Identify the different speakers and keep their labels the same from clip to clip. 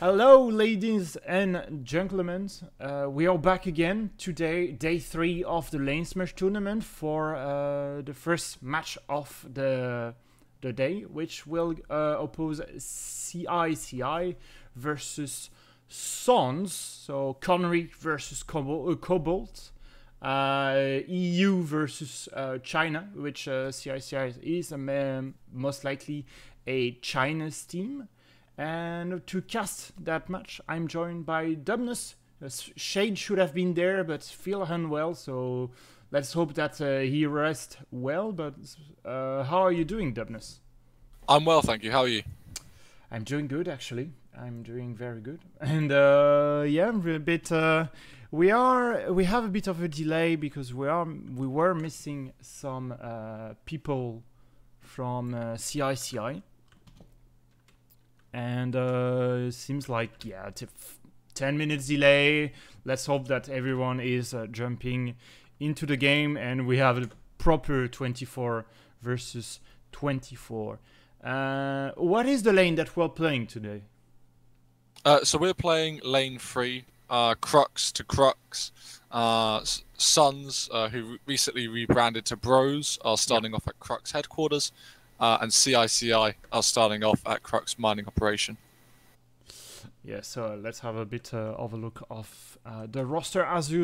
Speaker 1: Hello, ladies and gentlemen. We are back again today, day 3 of the LaneSmash tournament for the first match of the day, which will oppose cici versus S0N5, so Connery versus Cobalt, EU versus China, which cici is most likely a China's team. And to cast that match, I'm joined by Dubnus. Shade should have been there, but feel unwell, so let's hope that he rests well. But how are you doing, Dubnus?
Speaker 2: I'm well, thank you. How are you?
Speaker 1: I'm doing good, actually. I'm doing very good. And yeah, a bit. We have a bit of a delay because we were missing some people from cici. And seems like, yeah, 10 minutes delay. Let's hope that everyone is jumping into the game and we have a proper 24 versus 24. What is the lane that we're playing today?
Speaker 2: So we're playing lane 3, Crux to Crux. S0N5, who recently rebranded to Bros, are starting off at Crux headquarters. And cici are starting off at Crux mining operation.
Speaker 1: Yeah, so let's have a bit of a look of the roster. As we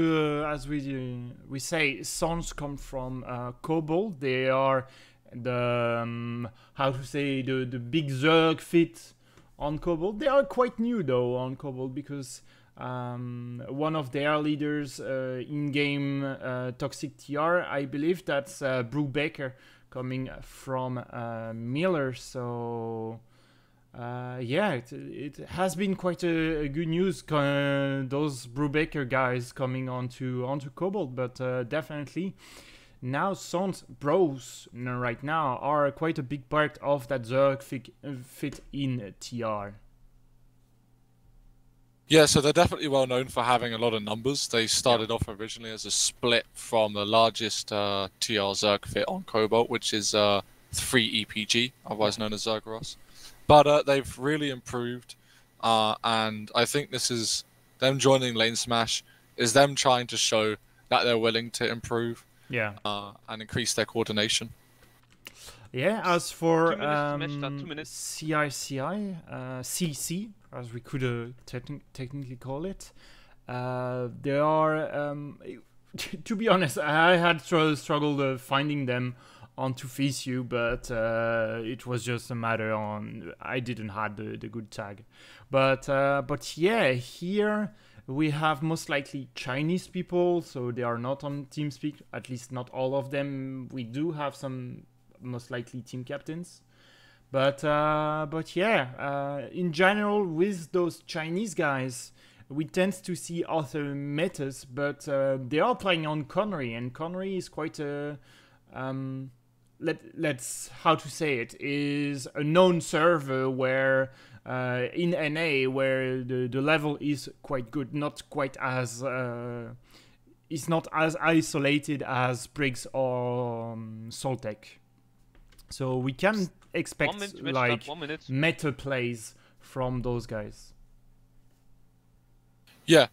Speaker 1: say, S0N5 come from Cobalt. They are the how to say the big Zerg fit on Cobalt. They are quite new though on Cobalt because one of their leaders in game Toxic TR, I believe that's Brubaker, coming from Miller, so yeah, it has been quite a good news. Those Brubaker guys coming onto Cobalt, but definitely now S0N5 Bros right now are quite a big part of that Zerg fit in TR.
Speaker 2: Yeah, so they're definitely well known for having a lot of numbers. They started off originally as a split from the largest TR Zerg fit on Cobalt, which is 3 EPG, otherwise known as Zergoros. But they've really improved, and I think this is them joining LaneSmash, is them trying to show that they're willing to improve,
Speaker 1: yeah,
Speaker 2: and increase their coordination.
Speaker 1: Yeah, as for
Speaker 3: 2 minutes to match, 2 minutes.
Speaker 1: CC, as we could technically call it, they are, to be honest, I had struggled finding them on Tufisyu, but it was just a matter on, I didn't have the good tag. But yeah, here we have most likely Chinese people, so they are not on TeamSpeak, at least not all of them. We do have some most likely team captains, but yeah, in general with those Chinese guys we tend to see other metas, but they are playing on Connery, and Connery is quite a let's how to say it, is a known server where in NA where the level is quite good, not quite as it's not as isolated as Briggs or Soltech. So we can expect like meta plays from those guys.
Speaker 2: Yeah,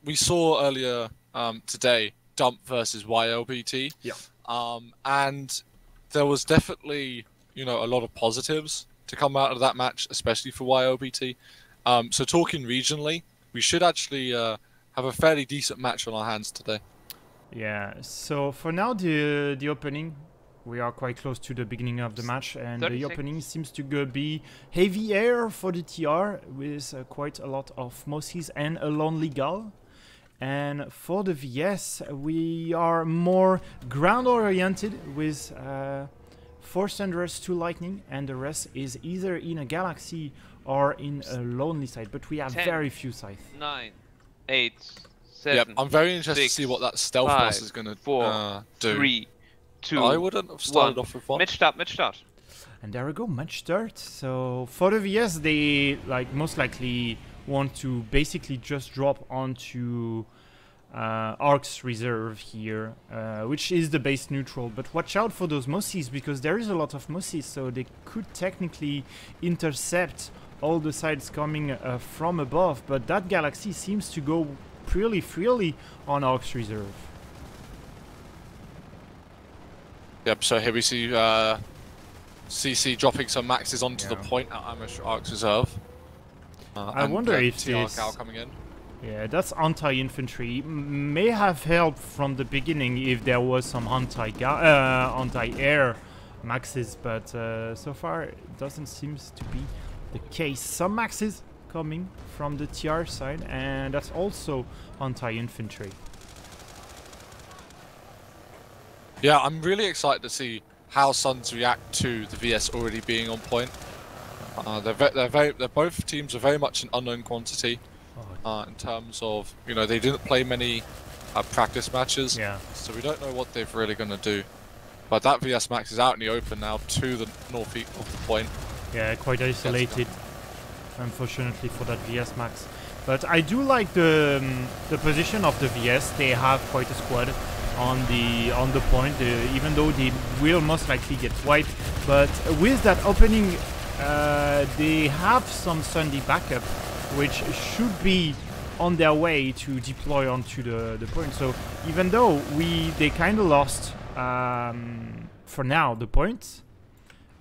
Speaker 2: we saw earlier today Dump versus YLBT.
Speaker 1: Yeah.
Speaker 2: And there was definitely, a lot of positives to come out of that match, especially for YLBT. So talking regionally, we should actually have a fairly decent match on our hands today.
Speaker 1: Yeah. So for now, the opening. We are quite close to the beginning of the match, and the opening seems to be heavy air for the TR with quite a lot of Mossies and a Lonely Gal. And for the VS, we are more ground-oriented with 4 Thunderous, 2 Lightning, and the rest is either in a Galaxy or in a Lonely side, but we have
Speaker 3: 10,
Speaker 1: very few Scythe.
Speaker 3: 9, 8, 7,
Speaker 2: Yep, I'm very interested
Speaker 3: 6,
Speaker 2: to see what that stealth boss is going to
Speaker 3: 4,
Speaker 2: do.
Speaker 3: 3, 2,
Speaker 2: I wouldn't have started off with one.
Speaker 3: Match start.
Speaker 1: And there we go, match start. So for the VS, they most likely want to basically just drop onto Ark's reserve here, which is the base neutral. But watch out for those Mossies, because there is a lot of Mossies, so they could technically intercept all the sides coming from above, but that galaxy seems to go pretty freely on Arc's reserve.
Speaker 2: Yep, so here we see cici dropping some maxes onto the point at Arc's reserve.
Speaker 1: I wonder if
Speaker 2: TR
Speaker 1: this...
Speaker 2: Gal coming in.
Speaker 1: Yeah, that's anti-infantry. May have helped from the beginning if there was some anti-air maxes, but so far it doesn't seem to be the case. Some maxes coming from the TR side, and that's also anti-infantry.
Speaker 2: Yeah, I'm really excited to see how Suns react to the VS already being on point. Both teams are very much an unknown quantity. In terms of, you know, they didn't play many practice matches, so we don't know what they're really going to do. But that VS Max is out in the open now to the northeast of the point.
Speaker 1: Yeah, quite isolated, unfortunately, for that VS Max. But I do like the position of the VS. They have quite a squad on the point, even though they will most likely get wiped. But with that opening, they have some Sunday backup, which should be on their way to deploy onto the point. So even though they kind of lost for now the points,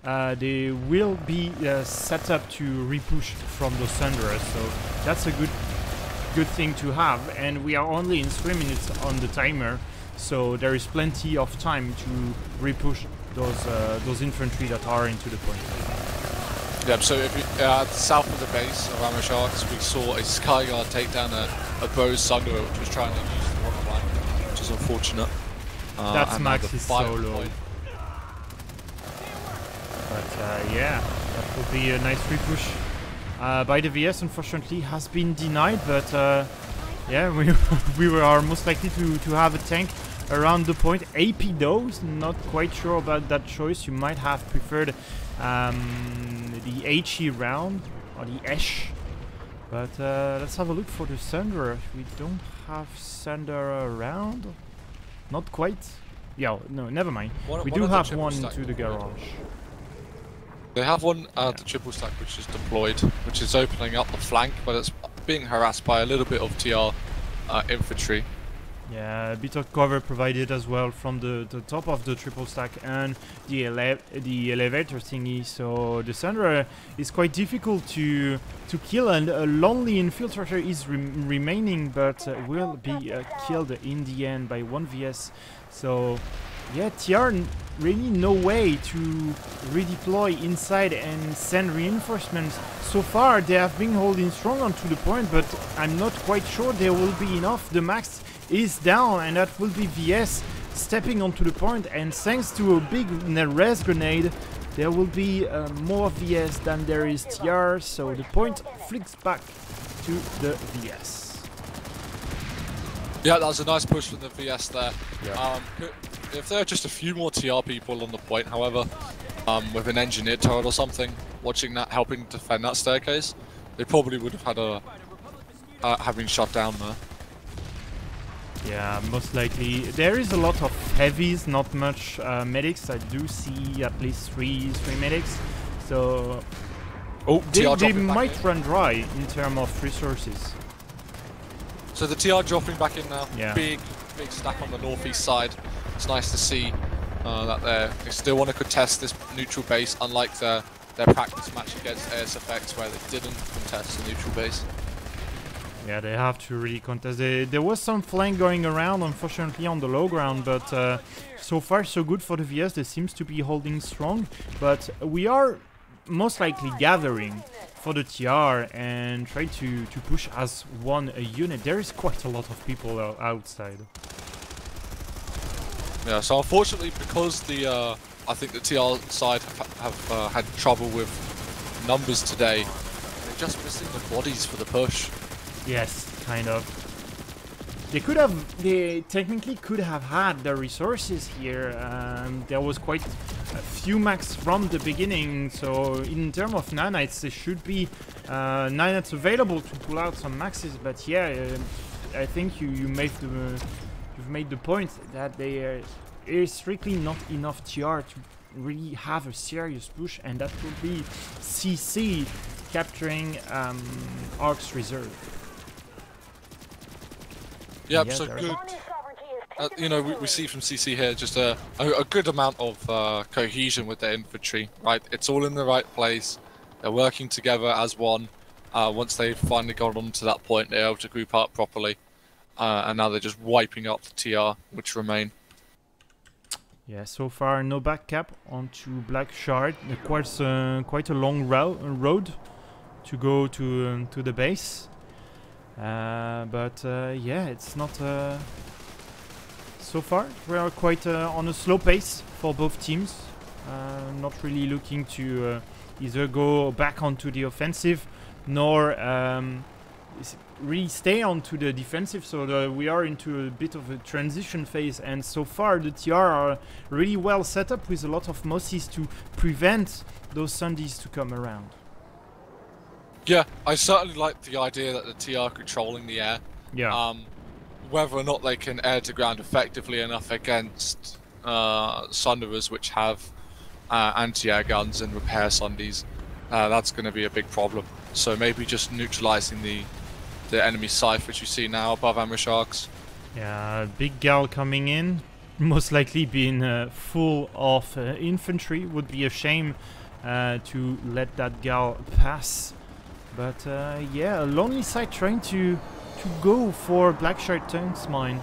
Speaker 1: they will be set up to repush from those Thunderers. So that's a good thing to have. And we are only in 3 minutes on the timer, so there is plenty of time to repush those infantry that are into the point.
Speaker 2: Yeah, so if south of the base of Ambush Arcs, we saw a Skyguard take down a Bose Sunderer, which was trying to use the rocket line, which is unfortunate.
Speaker 1: That's max is so low. But yeah, that will be a nice repush by the VS. Unfortunately, has been denied, but yeah, we are most likely to have a tank around the point. AP though, not quite sure about that choice. You might have preferred the HE round or the Esh, but let's have a look for the Thunderer. We don't have Thunderer around, not quite. Yeah, no, never mind. We do have one into the garage.
Speaker 2: They have one at the triple stack, which is deployed, which is opening up the flank, but it's being harassed by a little bit of TR infantry.
Speaker 1: Yeah, a bit of cover provided as well from the top of the triple stack and the elevator thingy. So the Thunderer is quite difficult to kill, and a lonely infiltrator is remaining, but will be killed in the end by one VS. So yeah, TR really no way to redeploy inside and send reinforcements. So far they have been holding strong onto the point, but I'm not quite sure there will be enough. The max is down, and that will be VS stepping onto the point, and thanks to a big res grenade there will be more VS than there is TR, so the point flicks back to the VS.
Speaker 2: Yeah, that was a nice push from the VS there.
Speaker 1: Yeah.
Speaker 2: If there are just a few more TR people on the point, however, with an engineer turret or something, watching that, helping defend that staircase, they probably would have had have been shot down there.
Speaker 1: Yeah, most likely. There is a lot of heavies, not much medics. I do see at least three medics. So they might run dry in terms of resources.
Speaker 2: So the TR dropping back in now.
Speaker 1: Yeah.
Speaker 2: Big stack on the northeast side. It's nice to see that they still want to contest this neutral base, unlike their practice match against ASFX where they didn't contest the neutral base.
Speaker 1: Yeah, they have to really contest. There was some flank going around, unfortunately, on the low ground, but so far so good for the VS. They seems to be holding strong, but we are most likely gathering for the TR and try to push as one unit. There is quite a lot of people outside.
Speaker 2: Yeah, so unfortunately, because I think the TR side have had trouble with numbers today, they're just missing the bodies for the push.
Speaker 1: Yes, kind of. They technically could have had the resources here. There was quite a few max from the beginning, so in terms of nanites, there should be nanites available to pull out some maxes. But yeah, I think you've made the point that there is strictly not enough TR to really have a serious push, and that will be cici capturing Ark's reserve.
Speaker 2: Yep,
Speaker 1: Yeah,
Speaker 2: so
Speaker 1: there-
Speaker 2: good. You know, we see from CC here just a good amount of cohesion with their infantry, right? It's all in the right place. They're working together as one. Once they've finally got on to that point, they're able to group up properly. And now they're just wiping out the TR, which remain.
Speaker 1: Yeah, so far no back cap onto Black Shard. Quite a long road to go to the base. But yeah, it's not... so far, we are quite on a slow pace for both teams. Not really looking to either go back onto the offensive, nor really stay onto the defensive. So we are into a bit of a transition phase, and so far the TR are really well set up with a lot of Mosses to prevent those Sundays to come around.
Speaker 2: Yeah, I certainly like the idea that the TR controlling the air.
Speaker 1: Yeah.
Speaker 2: Whether or not they can air to ground effectively enough against Sunderers, which have anti-air guns and repair Sundays, that's going to be a big problem. So maybe just neutralizing the enemy scythe, which you see now above ambush arcs.
Speaker 1: Yeah, big gal coming in, most likely being full of infantry. Would be a shame to let that gal pass. But yeah, a lonely side trying to go for Blackshard Tanks Mine.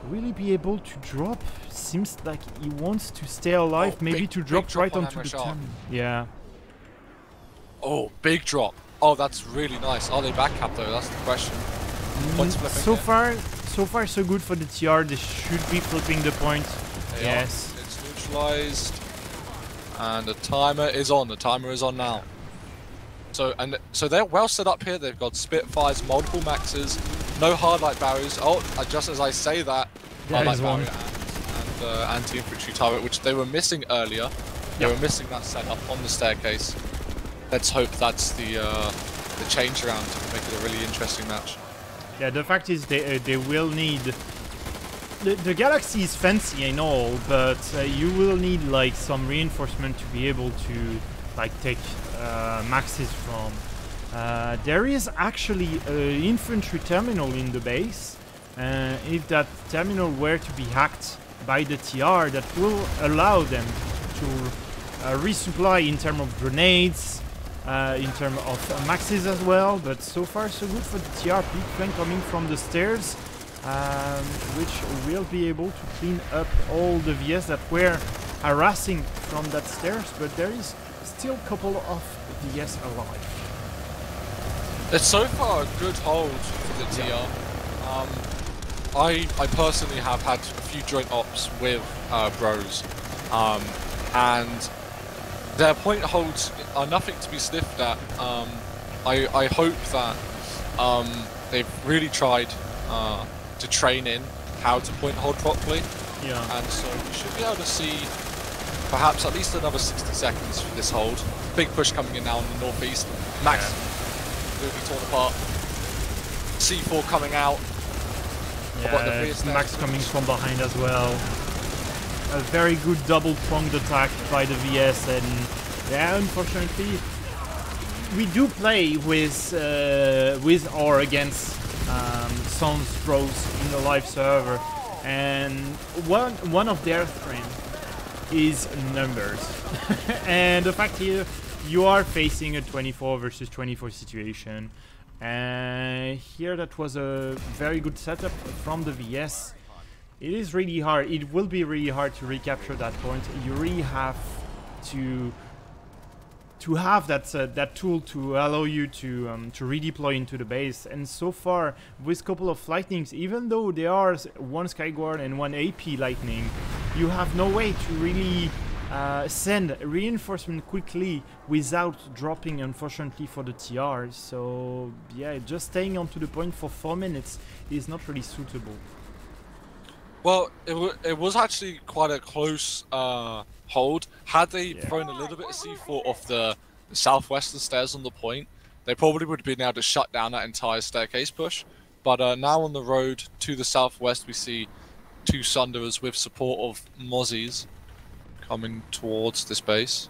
Speaker 1: Really be able to drop. Seems like he wants to stay alive,
Speaker 2: Oh,
Speaker 1: maybe
Speaker 2: big-
Speaker 1: to
Speaker 2: big
Speaker 1: drop
Speaker 2: drop
Speaker 1: right
Speaker 2: on
Speaker 1: onto the
Speaker 2: ambush arc.
Speaker 1: town. Yeah.
Speaker 2: Oh, big drop. Oh, that's really nice. Are they back cap though? That's the question. Points flipping
Speaker 1: So far so good for the TR. They should be flipping the point.
Speaker 2: They
Speaker 1: Yes.
Speaker 2: are. It's neutralized. And the timer is on. The timer is on now. So they're well set up here. They've got Spitfires, multiple maxes, no hard light barriers. Oh, just as I say that,
Speaker 1: There
Speaker 2: hard light
Speaker 1: is one.
Speaker 2: barrier and anti-infantry turret, which they were missing earlier. They
Speaker 1: Yep.
Speaker 2: were missing that setup on the staircase. Let's hope that's the change around to make it a really interesting match.
Speaker 1: Yeah, the fact is they will need... The Galaxy is fancy and all, but you will need like some reinforcement to be able to like take maxes from. There is actually an infantry terminal in the base. If that terminal were to be hacked by the TR, that will allow them to resupply in terms of grenades, in terms of maxes as well. But so far so good for the TR. Big flank coming from the stairs, which will be able to clean up all the VS that were harassing from that stairs. But there is still a couple of VS alive.
Speaker 2: It's so far a good hold for the TR. I personally have had a few joint ops with bros, and their point holds are nothing to be sniffed at. I hope that they've really tried to train in how to point hold properly,
Speaker 1: Yeah.
Speaker 2: and so we should be able to see perhaps at least another 60 seconds for this hold. Big push coming in now in the northeast. Max will be torn apart. C4 coming out. But the
Speaker 1: Yeah,
Speaker 2: VS there-
Speaker 1: Max coming from behind as well. A very good double-pronged attack by the VS, and yeah, unfortunately, we do play with or against Sons pros in the live server, and one of their strengths is numbers. And the fact here, you are facing a 24 versus 24 situation. And here that was a very good setup from the VS. It is really hard. It will be really hard to recapture that point. You really have to have that tool to allow you to redeploy into the base. And so far, with a couple of lightnings, even though there are one Skyguard and one AP lightning, you have no way to really send reinforcement quickly without dropping, unfortunately, for the TR. So yeah, just staying onto the point for 4 minutes is not really suitable.
Speaker 2: Well, it was actually quite a close hold. Had they thrown a little bit of C4 off the southwestern stairs on the point, they probably would have been able to shut down that entire staircase push. But now on the road to the southwest, we see two Sunderers with support of Mozzies coming towards this base.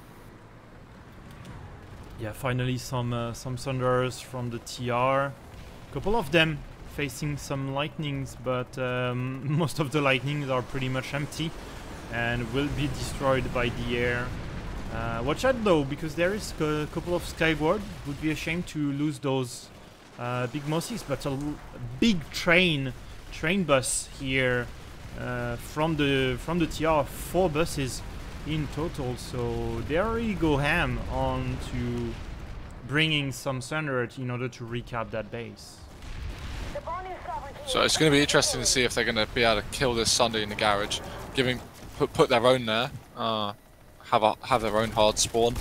Speaker 1: Yeah, finally some Thunderers from the TR. Couple of them facing some lightnings, but most of the lightnings are pretty much empty and will be destroyed by the air. Watch out though, because there is a couple of Skyward. Would be a shame to lose those big Mossies, but a big train bus here from the TR. 4 buses in total, so they already go ham on to bringing some Thunder in order to recap that base.
Speaker 2: So it's going to be interesting to see if they're going to be able to kill this Sunday in the garage, put their own there, have their own hard spawn.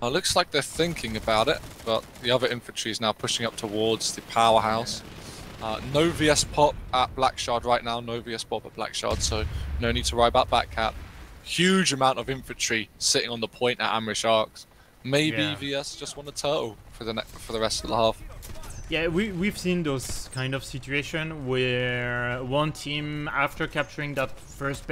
Speaker 2: Looks like they're thinking about it, but the other infantry is now pushing up towards the powerhouse. No VS pop at Black Shard right now, no VS pop at Black Shard, so no need to worry about backcap. Huge amount of infantry sitting on the point at Amrish Arcs. Maybe VS just want a turtle for the rest of the half.
Speaker 1: Yeah, we've seen those kind of situation where one team, after capturing that first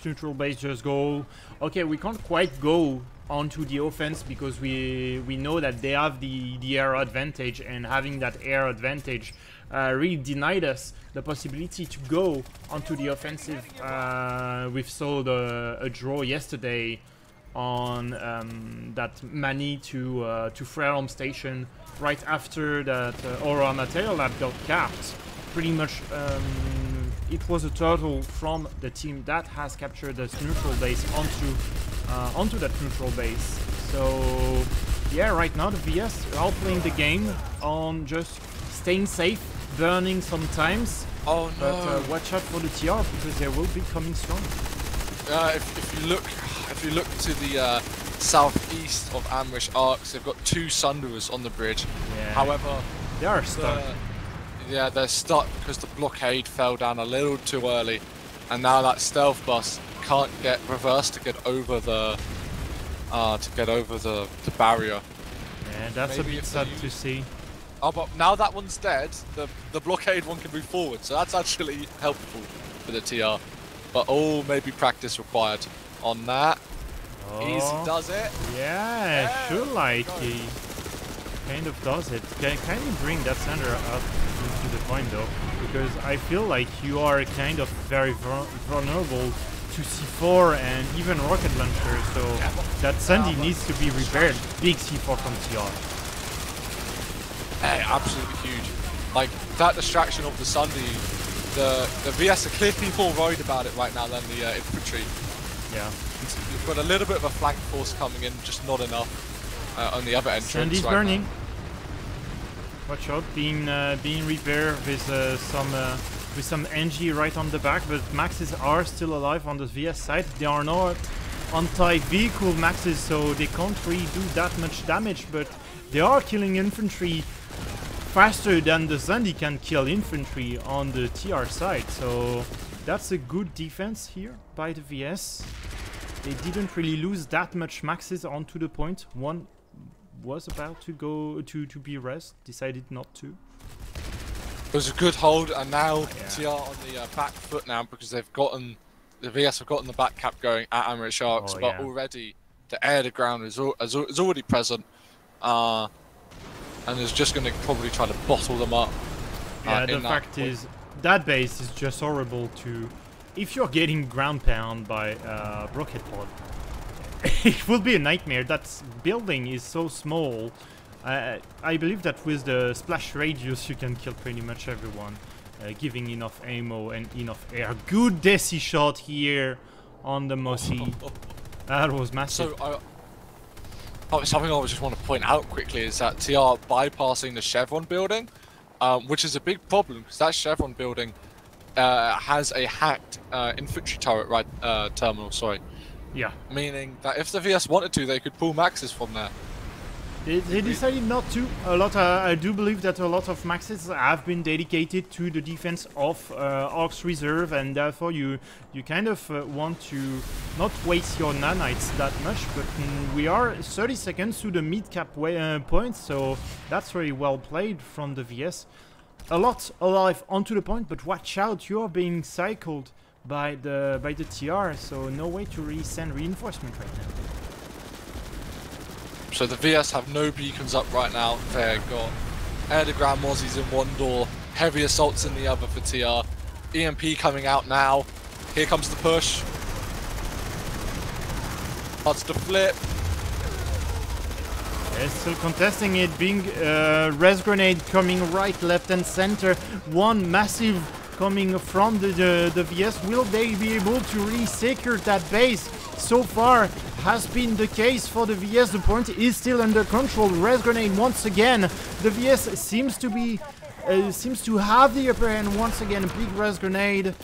Speaker 1: neutral base, just go, okay, we can't quite go onto the offense because we know that they have the air advantage, and having that air advantage really denied us the possibility to go onto the offensive. We saw a draw yesterday on that Mani to Freelom Station right after that Aura Material Lab got capped. Pretty much it was a turtle from the team that has captured this neutral base onto that neutral base. So yeah, right now the VS are playing the game on just staying safe, burning sometimes.
Speaker 2: Oh no!
Speaker 1: But watch out for the TR, because they will be coming strong.
Speaker 2: If you look to the southeast of Amrish Arcs, they've got 2 Sunderers on the bridge.
Speaker 1: Yeah.
Speaker 2: However,
Speaker 1: They are stuck.
Speaker 2: Yeah, they're stuck because the blockade fell down a little too early, and now that stealth bus can't get reversed to get over the barrier.
Speaker 1: Yeah, that's
Speaker 2: Maybe
Speaker 1: a bit
Speaker 2: if
Speaker 1: sad
Speaker 2: they
Speaker 1: to see.
Speaker 2: Oh, but now that one's dead, the blockade one can move forward, so that's actually helpful for the TR. But maybe practice required on that.
Speaker 1: Oh.
Speaker 2: Easy does it.
Speaker 1: Yeah, sure, like he kind of does it. Can you bring that center up to the point though? Because I feel like you are kind of very vulnerable to C4 and even rocket launcher, so that Sandy needs to be repaired. Big C4 from TR.
Speaker 2: Hey, absolutely huge. Like, that distraction of the Sunday, the VS are clearly more worried about it right now than the infantry.
Speaker 1: Yeah.
Speaker 2: You've got a little bit of a flank force coming in, just not enough on the other entrance.
Speaker 1: Sandy's
Speaker 2: right
Speaker 1: burning.
Speaker 2: now.
Speaker 1: Watch out, being repaired with some NG right on the back, but Maxes are still alive on the VS side. They are not anti-vehicle Maxes, so they can't really do that much damage, but they are killing infantry faster than the Zandy can kill infantry on the TR side, so that's a good defense here by the VS. They didn't really lose that much Maxes onto the point. One was about to go to be res, decided not to.
Speaker 2: It was a good hold, and now TR on the back foot now because the VS have gotten the back cap going at Amrish Arcs, but already the air to ground is already present, and is just going to probably try to bottle them up.
Speaker 1: Yeah, the fact is that base is just horrible to. If you're getting ground pound by rocket pod, it will be a nightmare. That building is so small. I believe that with the splash radius you can kill pretty much everyone, giving enough ammo and enough air. Good desi shot here on the Mossy. That was massive.
Speaker 2: So something I just want to point out quickly is that TR bypassing the Chevron building, which is a big problem because that Chevron building has a hacked infantry turret terminal. Sorry.
Speaker 1: Yeah.
Speaker 2: Meaning that if the VS wanted to, they could pull Maxes from there.
Speaker 1: They decided not to. I do believe that a lot of Maxes have been dedicated to the defense of Arcs Reserve, and therefore you kind of want to not waste your nanites that much. But we are 30 seconds to the mid-cap point, so that's very well played from the VS. A lot alive onto the point, but watch out, you are being cycled by the TR, so no way to really send reinforcement right now.
Speaker 2: So the VS have no beacons up right now. They've got air-to-ground mozzies in one door, heavy assaults in the other for TR. EMP coming out now. Here comes the push. Starts to flip.
Speaker 1: They're still contesting it, being res grenade coming right, left and center. One massive coming from the VS. Will they be able to really secure that base? So far has been the case for the VS. The point is still under control. Res grenade once again. The VS seems to be seems to have the upper hand once again. A big res grenade.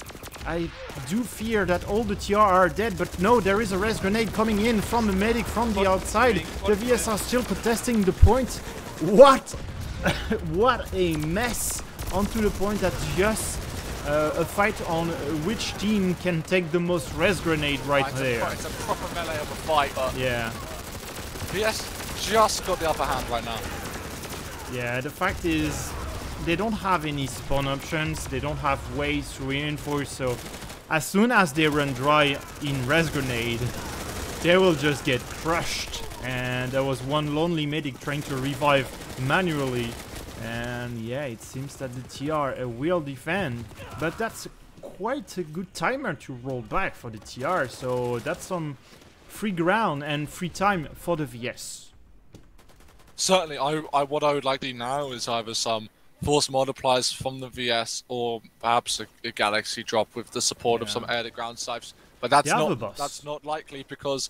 Speaker 1: I do fear that all the TR are dead, but no, there is a res grenade coming in from the medic from the outside. The VS are still contesting the point. What? What a mess onto the point. That's just a fight on which team can take the most res grenade right there.
Speaker 2: It's a proper melee of a fight, but
Speaker 1: Yeah.
Speaker 2: VS just got the upper hand right now.
Speaker 1: Yeah, the fact is they don't have any spawn options, they don't have ways to reinforce, so as soon as they run dry in res grenade, they will just get crushed. And there was one lonely medic trying to revive manually, and yeah, it seems that the TR will defend, but that's quite a good timer to roll back for the TR, so that's some free ground and free time for the VS.
Speaker 2: Certainly, what I would like to do now is either some force multipliers from the VS or perhaps a Galaxy drop with the support of some air-to-ground snipes. But that's not likely because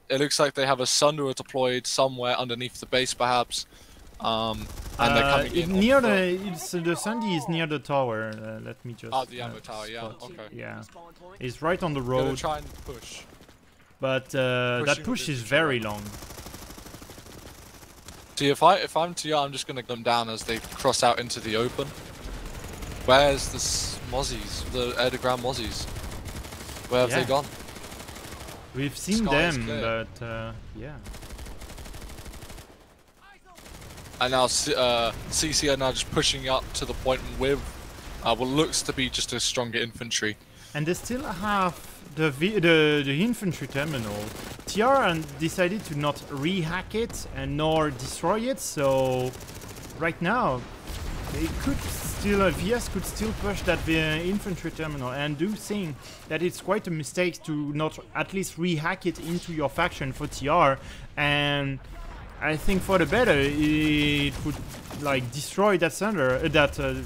Speaker 2: it looks like they have a Sunderer deployed somewhere underneath the base, perhaps. And they're coming in
Speaker 1: near the Sandy is near the tower. Let me just.
Speaker 2: Oh, the ammo tower. Yeah.
Speaker 1: spot.
Speaker 2: Okay.
Speaker 1: Yeah, it's right on the
Speaker 2: Gonna
Speaker 1: road.
Speaker 2: try and push.
Speaker 1: But that push is very long.
Speaker 2: See, if I'm TR, I'm just gonna come down as they cross out into the open. Where's the mozzies, the air-to-ground mozzies? Where have they gone?
Speaker 1: We've seen
Speaker 2: Sky is
Speaker 1: them,
Speaker 2: clear.
Speaker 1: but yeah.
Speaker 2: And now CC are now just pushing up to the point with what looks to be just a stronger infantry.
Speaker 1: And they still have the infantry terminal. TR decided to not rehack it and nor destroy it, so right now they could still VS could still push that infantry terminal, and do think that it's quite a mistake to not at least rehack it into your faction for TR. And I think for the better, it would like destroy that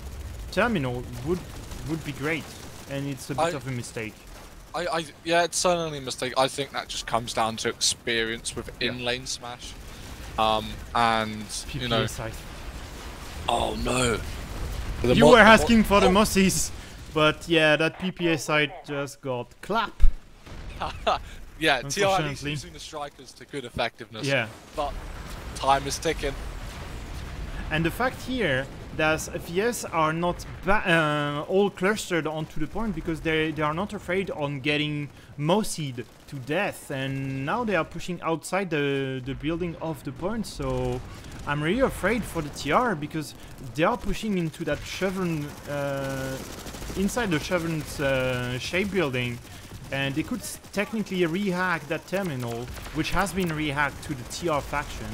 Speaker 1: terminal would be great, and it's a bit of a mistake.
Speaker 2: Yeah, it's certainly a mistake. I think that just comes down to experience within LaneSmash, and
Speaker 1: PPA
Speaker 2: you know.
Speaker 1: side.
Speaker 2: Oh no!
Speaker 1: You were asking for the mossies, but yeah, that PPA side just got clapped.
Speaker 2: Yeah, TR is
Speaker 1: Unfortunately.
Speaker 2: using the strikers to good effectiveness.
Speaker 1: Yeah.
Speaker 2: But time is ticking.
Speaker 1: And the fact here that VS are not all clustered onto the point because they are not afraid on getting mossied to death, and now they are pushing outside the building of the point. So I'm really afraid for the TR because they are pushing into that Chevron inside the Chevron's shape building, and they could technically rehack that terminal, which has been rehacked to the TR faction.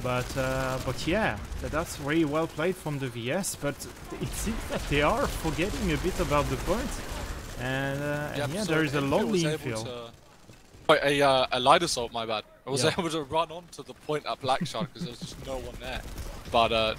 Speaker 1: But yeah, that's very well played from the VS, but it seems that they are forgetting a bit about the point. And yeah,
Speaker 2: so
Speaker 1: there is a lonely
Speaker 2: was able
Speaker 1: infield.
Speaker 2: to- Wait, a light assault, my bad. I was
Speaker 1: Yeah.
Speaker 2: able to run onto the point at Blackshot because there was just no one there. But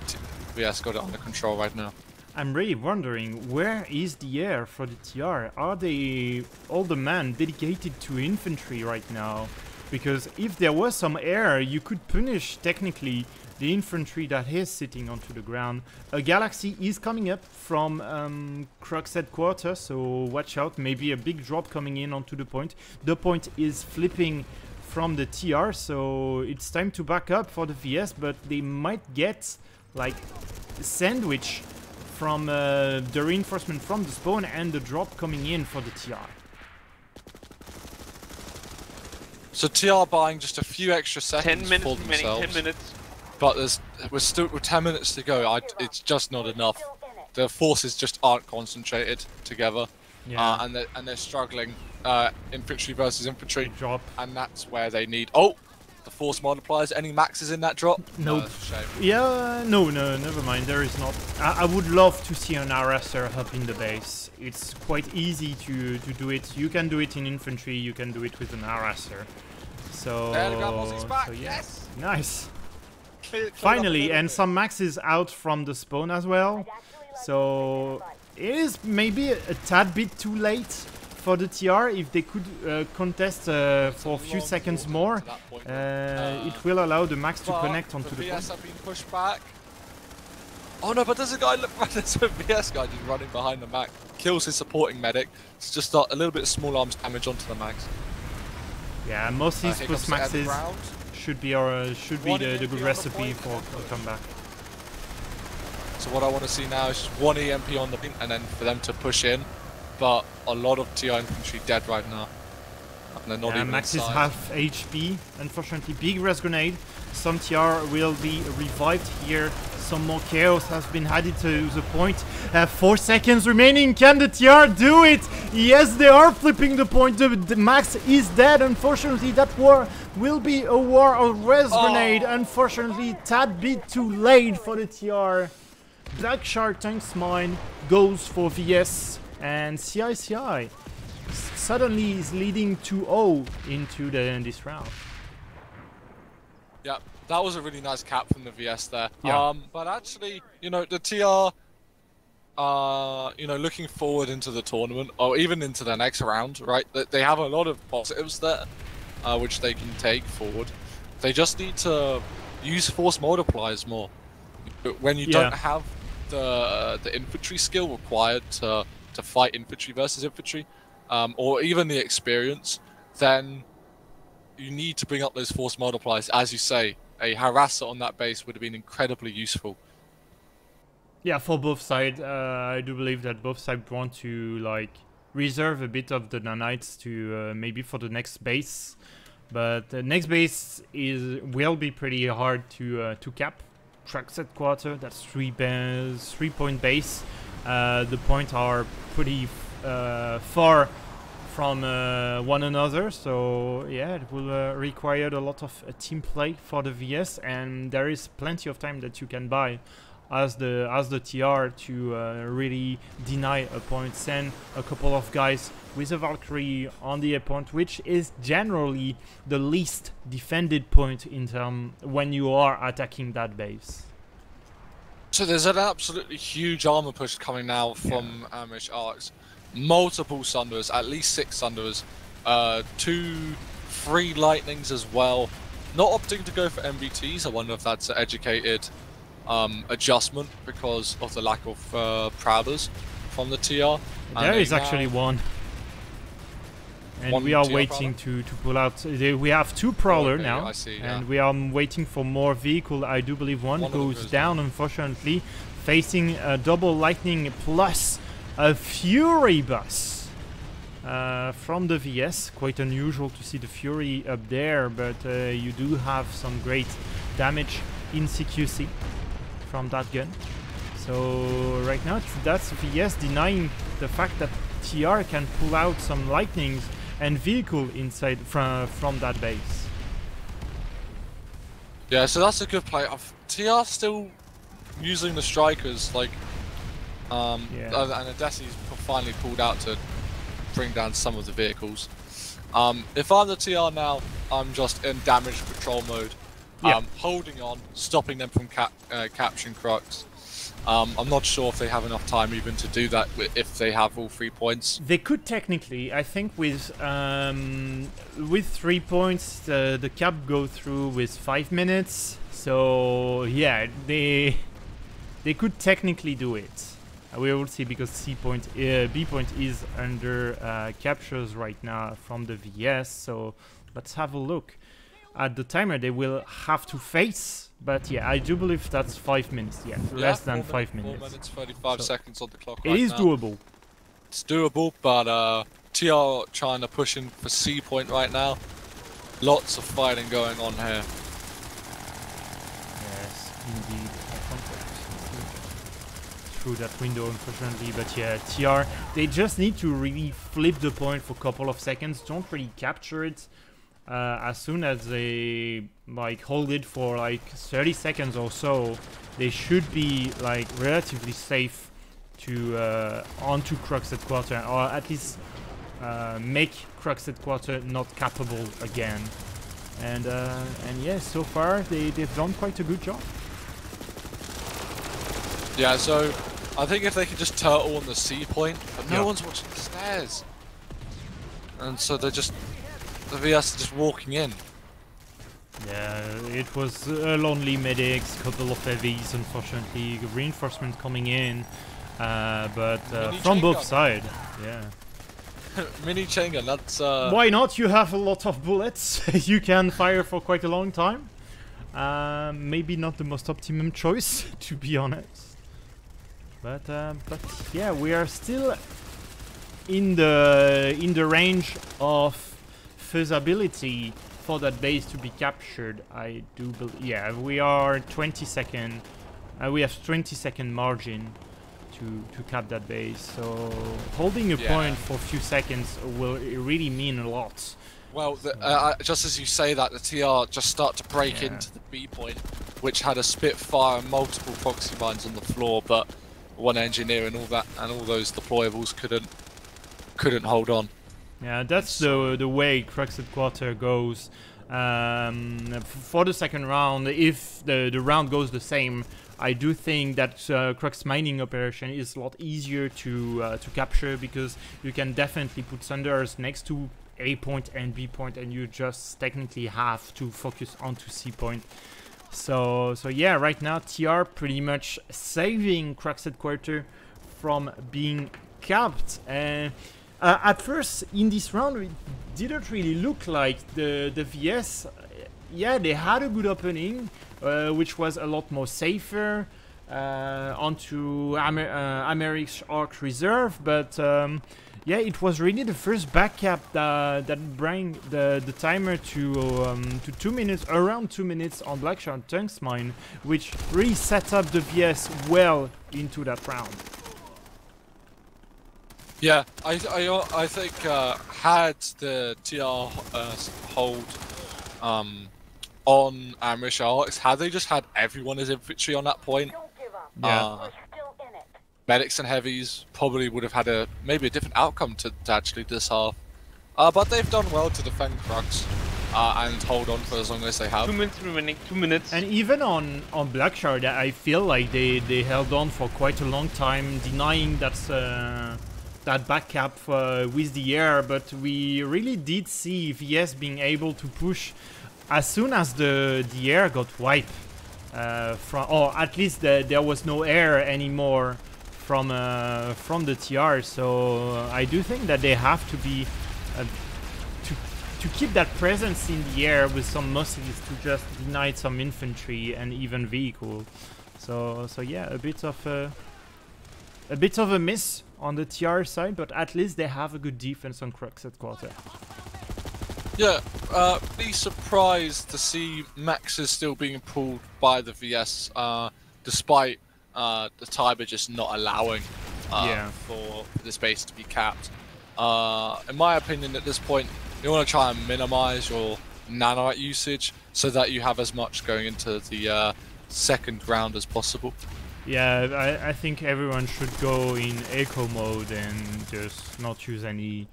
Speaker 2: VS got it under control right now.
Speaker 1: I'm really wondering, where is the air for the TR? Are they all the men dedicated to infantry right now? Because if there was some air, you could punish technically the infantry that is sitting onto the ground. A Galaxy is coming up from Crux headquarters, so watch out. Maybe a big drop coming in onto the point. The point is flipping from the TR, so it's time to back up for the VS, but they might get like a sandwich from the reinforcement from the spawn and the drop coming in for the TR.
Speaker 2: So TR buying just a few extra
Speaker 3: 10
Speaker 2: seconds
Speaker 3: minutes
Speaker 2: for
Speaker 3: remaining,
Speaker 2: themselves.
Speaker 3: 10 minutes.
Speaker 2: But we're still with 10 minutes to go. It's just not enough. The forces just aren't concentrated together,
Speaker 1: Yeah.
Speaker 2: and they're struggling infantry versus infantry,
Speaker 1: Drop.
Speaker 2: and that's where they need. Oh, the force multipliers. Any maxes in that drop?
Speaker 1: Nope.
Speaker 2: That's a shame.
Speaker 1: Yeah, no, never mind. There is not. I would love to see an harasser up in the base. It's quite easy to do it. You can do it in infantry. You can do it with an harasser. So,
Speaker 2: Telegram back.
Speaker 1: so yeah,
Speaker 2: Yes.
Speaker 1: nice.
Speaker 2: Clear
Speaker 1: Finally,
Speaker 2: up a
Speaker 1: and
Speaker 2: bit.
Speaker 1: some maxes out from the spawn as well. So it is maybe a tad bit too late for the TR. If they could contest for a few seconds more, it will allow the max to connect onto the
Speaker 2: VS
Speaker 1: point.
Speaker 2: have been pushed back. Oh no, but there's a guy, there's a VS guy just running behind the max. Kills his supporting medic. It's just a little bit of small arms damage onto the max.
Speaker 1: Yeah, most
Speaker 2: Here
Speaker 1: East
Speaker 2: comes
Speaker 1: plus
Speaker 2: the end
Speaker 1: maxes
Speaker 2: round.
Speaker 1: should be
Speaker 2: One
Speaker 1: the
Speaker 2: EMP
Speaker 1: good
Speaker 2: on the
Speaker 1: recipe
Speaker 2: point.
Speaker 1: for a comeback.
Speaker 2: So what I want to see now is just one EMP on the pin and then for them to push in. But a lot of TR infantry dead right now. And they're not even
Speaker 1: Max is
Speaker 2: inside.
Speaker 1: half HP, unfortunately. Big res grenade. Some TR will be revived here. Some more chaos has been added to the point. 4 seconds remaining. Can the TR do it? Yes, they are flipping the point. The Max is dead. Unfortunately, that war will be a war of res grenade. Unfortunately, tad bit too late for the TR. Black Shark Tank's mine goes for VS, and cici suddenly is leading 2-0 into this round.
Speaker 2: Yeah, that was a really nice cap from the VS there.
Speaker 1: Yeah.
Speaker 2: But actually, you know, the TR, you know, looking forward into the tournament or even into the next round, right? They have a lot of positives there, which they can take forward. They just need to use force multipliers more. When you don't have the infantry skill required to fight infantry versus infantry, or even the experience, then you need to bring up those force multipliers. As you say, a harasser on that base would have been incredibly useful.
Speaker 1: Yeah, for both sides, I do believe that both sides want to like reserve a bit of the nanites to maybe for the next base, but the next base will be pretty hard to cap. Track set quarter, that's 3-point base. The points are pretty far from one another, so yeah, it will require a lot of team play for the VS, and there is plenty of time that you can buy as the TR to really deny a point, send a couple of guys with a Valkyrie on the A point, which is generally the least defended point in when you are attacking that base.
Speaker 2: So there's an absolutely huge armor push coming now from Amish Arcs. Multiple Sunderers, at least 6 Sunderers, 3 Lightnings as well. Not opting to go for MBTs. I wonder if that's an educated adjustment because of the lack of Prowlers from the TR.
Speaker 1: There is actually one. And we are waiting to pull out. We have 2 Prowler now,
Speaker 2: I see,
Speaker 1: and we are waiting for more vehicle. I do believe one goes down, unfortunately, facing a double Lightning plus a Fury bus from the VS. Quite unusual to see the Fury up there, but you do have some great damage in CQC from that gun. So right now that's VS denying the fact that TR can pull out some Lightnings and vehicle inside from that base.
Speaker 2: Yeah, so that's a good play. TR still using the strikers, like, and Adesi's finally pulled out to bring down some of the vehicles. If I'm the TR now, I'm just in damage control mode, holding on, stopping them from capturing Crux. I'm not sure if they have enough time even to do that if they have all 3 points.
Speaker 1: They could technically, I think, with 3 points, the cap go through with 5 minutes. So yeah, they could technically do it. We will see, because B point is under captures right now from the VS. So let's have a look at the timer they will have to face. But yeah, I do believe that's 5 minutes. Yeah, less than 5 minutes.
Speaker 2: 4 minutes, 35 seconds on the clock.
Speaker 1: It is doable.
Speaker 2: It's doable, but TR trying to push in for C point right now. Lots of fighting going on here.
Speaker 1: Yes, indeed. Through that window, unfortunately, but yeah, TR, they just need to really flip the point for a couple of seconds. Don't really capture it. as soon as they like hold it for like 30 seconds or so, they should be like relatively safe to onto Crux Headquarter, or at least make Crux Headquarter not capable again. And yeah, so far they've done quite a good job.
Speaker 2: Yeah, so I think if they could just turtle on the C point, but no one's watching the stairs, and so they're just the VS are just walking in.
Speaker 1: Yeah, it was lonely medics, couple of heavies, unfortunately, reinforcement coming in, but from both sides, yeah.
Speaker 2: Mini chain gun, that's
Speaker 1: Why not? You have a lot of bullets. You can fire for quite a long time. Maybe not the most optimum choice, to be honest. But yeah, we are still in the range of feasibility for that base to be captured. I do believe. Yeah, we are 20 second. We have 20-second margin to cap that base. So holding a point for a few seconds will really mean a lot.
Speaker 2: Well, just as you say that, the TR just start to break into the B point, which had a Spitfire and multiple proxy mines on the floor, but one engineer and all that and all those deployables couldn't hold on.
Speaker 1: Yeah, that's the way Crux Headquarter goes. For the second round, if the round goes the same, I do think that Crux mining operation is a lot easier to capture, because you can definitely put Thunders next to A point and B point, and you just technically have to focus onto C point. So yeah, right now TR pretty much saving Crux Headquarter from being capped. At first in this round, it didn't really look like the VS. Yeah, they had a good opening, which was a lot more safer onto Americ's Arc Reserve, but yeah, it was really the first back cap that bring the timer to 2 minutes, around 2 minutes on Blackshot Tunks Mine, which really set up the VS well into that round.
Speaker 2: Yeah, I think had the TR hold on Amrish Arcs, had they just had everyone as infantry on that point, medics and heavies probably would have had maybe a different outcome to actually this half. But they've done well to defend Crux and hold on for as long as they have.
Speaker 3: 2 minutes remaining, 2 minutes.
Speaker 1: And even on Blackshard, I feel like they held on for quite a long time, denying that back cap with the air, but we really did see VS being able to push as soon as the air got wiped, or at least there was no air anymore from the TR. So I do think that they have to be to keep that presence in the air with some muscles to just deny some infantry and even vehicle. So yeah, a bit of a miss on the TR side, but at least they have a good defense on Crux Headquarter.
Speaker 2: Yeah, be surprised to see Maxes still being pulled by the VS, despite the timer just not allowing for this base to be capped. In my opinion, at this point, you want to try and minimize your nanite usage so that you have as much going into the second round as possible.
Speaker 1: Yeah, I think everyone should go in eco mode and just not use any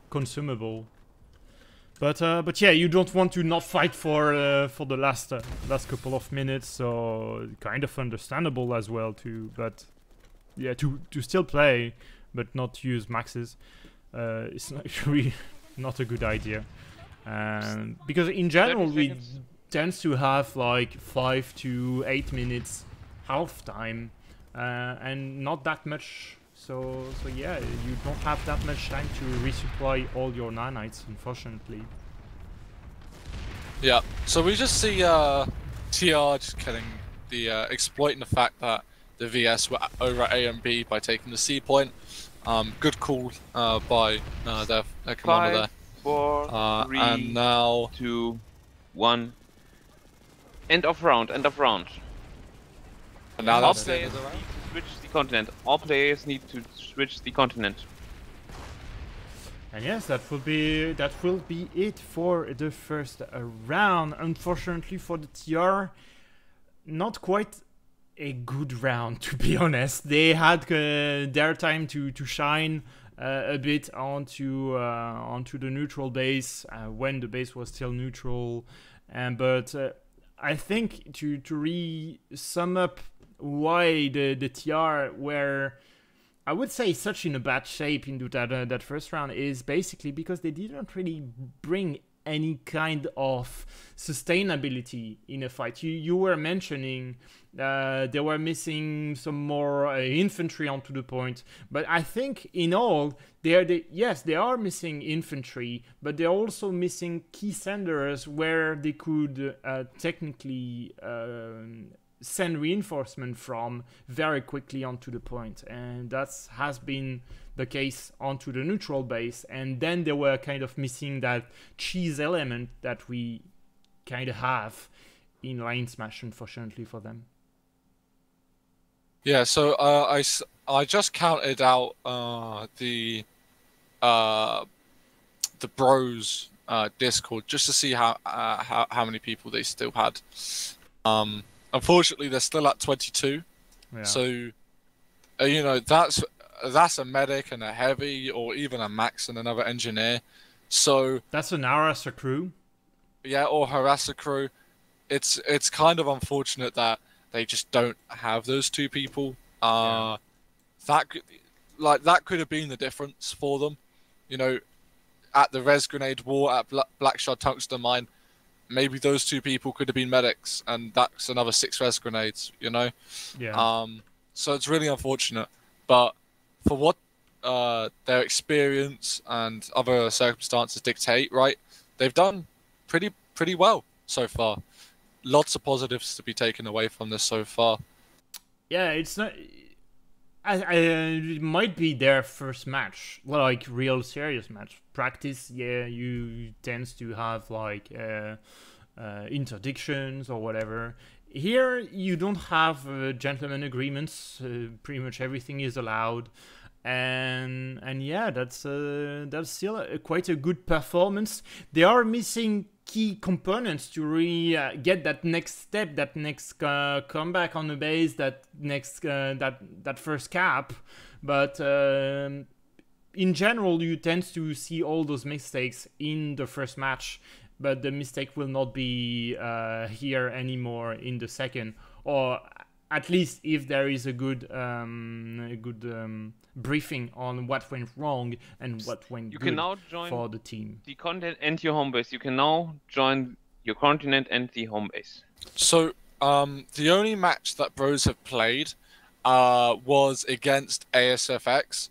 Speaker 1: consumable. But yeah, you don't want to not fight for the last couple of minutes, so kind of understandable as well too. But yeah, to still play but not use maxes, it's actually not a good idea. Because in general we tend to have like 5 to 8 minutes half time, and not that much. So yeah, you don't have that much time to resupply all your nanites, unfortunately.
Speaker 2: Yeah, so we just see TR just killing exploiting the fact that the VS were over at A and B by taking the C point. Good call by their commander there.
Speaker 3: 4, 3,
Speaker 2: and now
Speaker 3: 2, 1. End of round.
Speaker 2: And now
Speaker 3: All
Speaker 2: that's
Speaker 3: players need to switch the continent. All players need to switch the continent.
Speaker 1: And yes, that will be it for the first round. Unfortunately for the TR, not quite a good round, to be honest. They had their time to shine a bit onto the neutral base when the base was still neutral, but I think to sum up why the TR were, I would say, such in a bad shape into that first round is basically because they didn't really bring any kind of sustainability in a fight. You were mentioning they were missing some more infantry onto the point, but I think in all they are missing infantry, but they're also missing key senders where they could technically send reinforcement from very quickly onto the point, and that has been the case onto the neutral base. And then they were kind of missing that cheese element that we kind of have in LaneSmash, unfortunately for them.
Speaker 2: Yeah, so I just counted out the Bros Discord just to see how many people they still had. Unfortunately, they're still at 22.
Speaker 1: Yeah.
Speaker 2: So you know, that's a medic and a heavy, or even a max and another engineer. So
Speaker 1: that's an harasser crew.
Speaker 2: Yeah, or harasser crew. It's kind of unfortunate that they just don't have those two people. That could have been the difference for them. You know, at the res grenade war at Blackshot Tungsten Mine, maybe those two people could have been medics, and that's another 6 res grenades. You know.
Speaker 1: Yeah.
Speaker 2: So it's really unfortunate, but for what their experience and other circumstances dictate, right? They've done pretty well so far. Lots of positives to be taken away from this so far.
Speaker 1: Yeah, it's not. It might be their first match, like real serious match. Practice, yeah, you tends to have like interdictions or whatever. Here, you don't have gentleman agreements. Pretty much everything is allowed, and yeah, that's still quite a good performance. They are missing key components to really get that next step, that next comeback on the base, that next that first cap. But in general, you tend to see all those mistakes in the first match, but the mistake will not be here anymore in the second, or at least if there is a good briefing on what went wrong and what went
Speaker 3: You
Speaker 1: good
Speaker 3: can now join
Speaker 1: for the team.
Speaker 3: The continent and your home base. You can now join your continent and the home base.
Speaker 2: So the only match that Bros have played was against ASFX,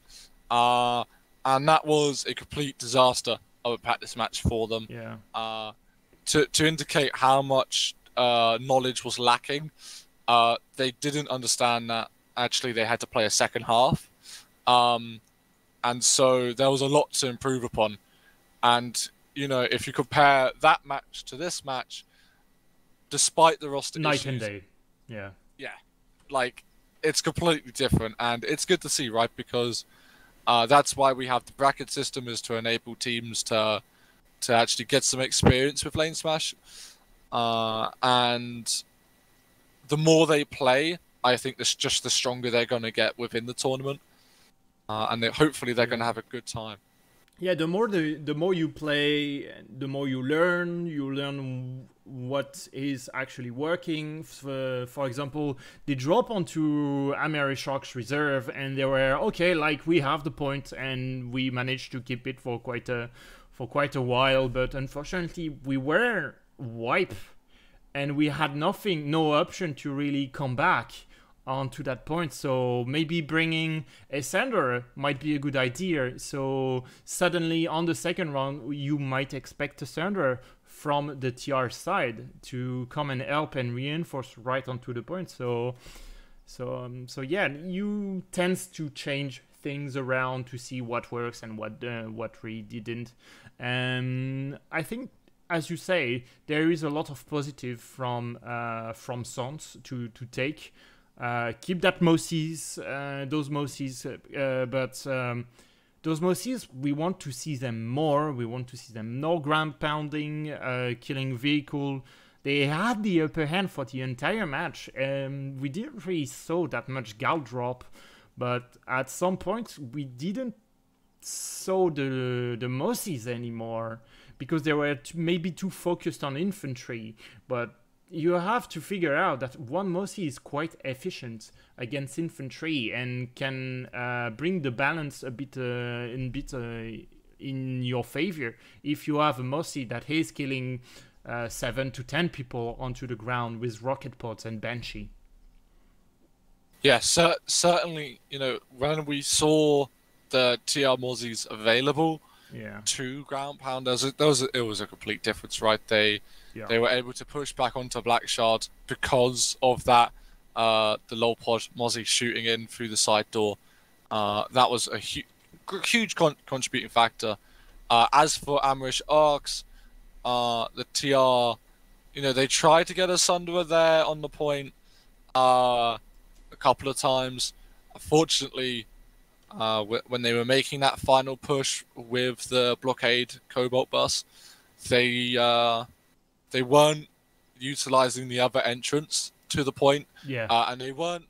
Speaker 2: and that was a complete disaster of a practice match for them.
Speaker 1: Yeah.
Speaker 2: To indicate how much knowledge was lacking, they didn't understand that actually they had to play a second half. And so there was a lot to improve upon. And, you know, if you compare that match to this match, despite the roster
Speaker 1: night
Speaker 2: issues,
Speaker 1: and day. Yeah.
Speaker 2: Yeah. Like, it's completely different. And it's good to see, right? Because that's why we have the bracket system, is to enable teams to actually get some experience with LaneSmash. And the more they play, I think that's just the stronger they're going to get within the tournament. And hopefully they're going to have a good time.
Speaker 1: Yeah, the more you play, the more you learn. You learn what is actually working. For example, they drop onto Amerishock's reserve, and they were okay. Like, we have the point, and we managed to keep it for quite a while. But unfortunately, we were wiped, and we had no option to really come back onto that point. So maybe bringing a sender might be a good idea. So suddenly on the second round, you might expect a sender from the TR side to come and help and reinforce right onto the point. So yeah, you tend to change things around to see what works and what really didn't. I think, as you say, there is a lot of positive from Sons to take. Keep that Moses, those Moses, but those Mossies, we want to see them more. We want to see them no ground pounding, killing vehicle. They had the upper hand for the entire match. We didn't really saw that much gal drop, but at some point we didn't saw the Mossies anymore because they were maybe too focused on infantry. But you have to figure out that one Mossie is quite efficient against infantry and can bring the balance a bit in your favor. If you have a Mossie that is killing 7 to 10 people onto the ground with rocket pods and Banshee.
Speaker 2: Yeah, certainly, you know, when we saw the TR Mossies available to ground pounders, it was a complete difference, right? They were able to push back onto Black Shard because of that, the low pod Mozzie shooting in through the side door. That was a huge contributing factor. As for Amrish Arcs, the TR, you know, they tried to get a Sunderer there on the point a couple of times. Unfortunately, when they were making that final push with the blockade Cobalt bus, they weren't utilizing the other entrance to the point, and they weren't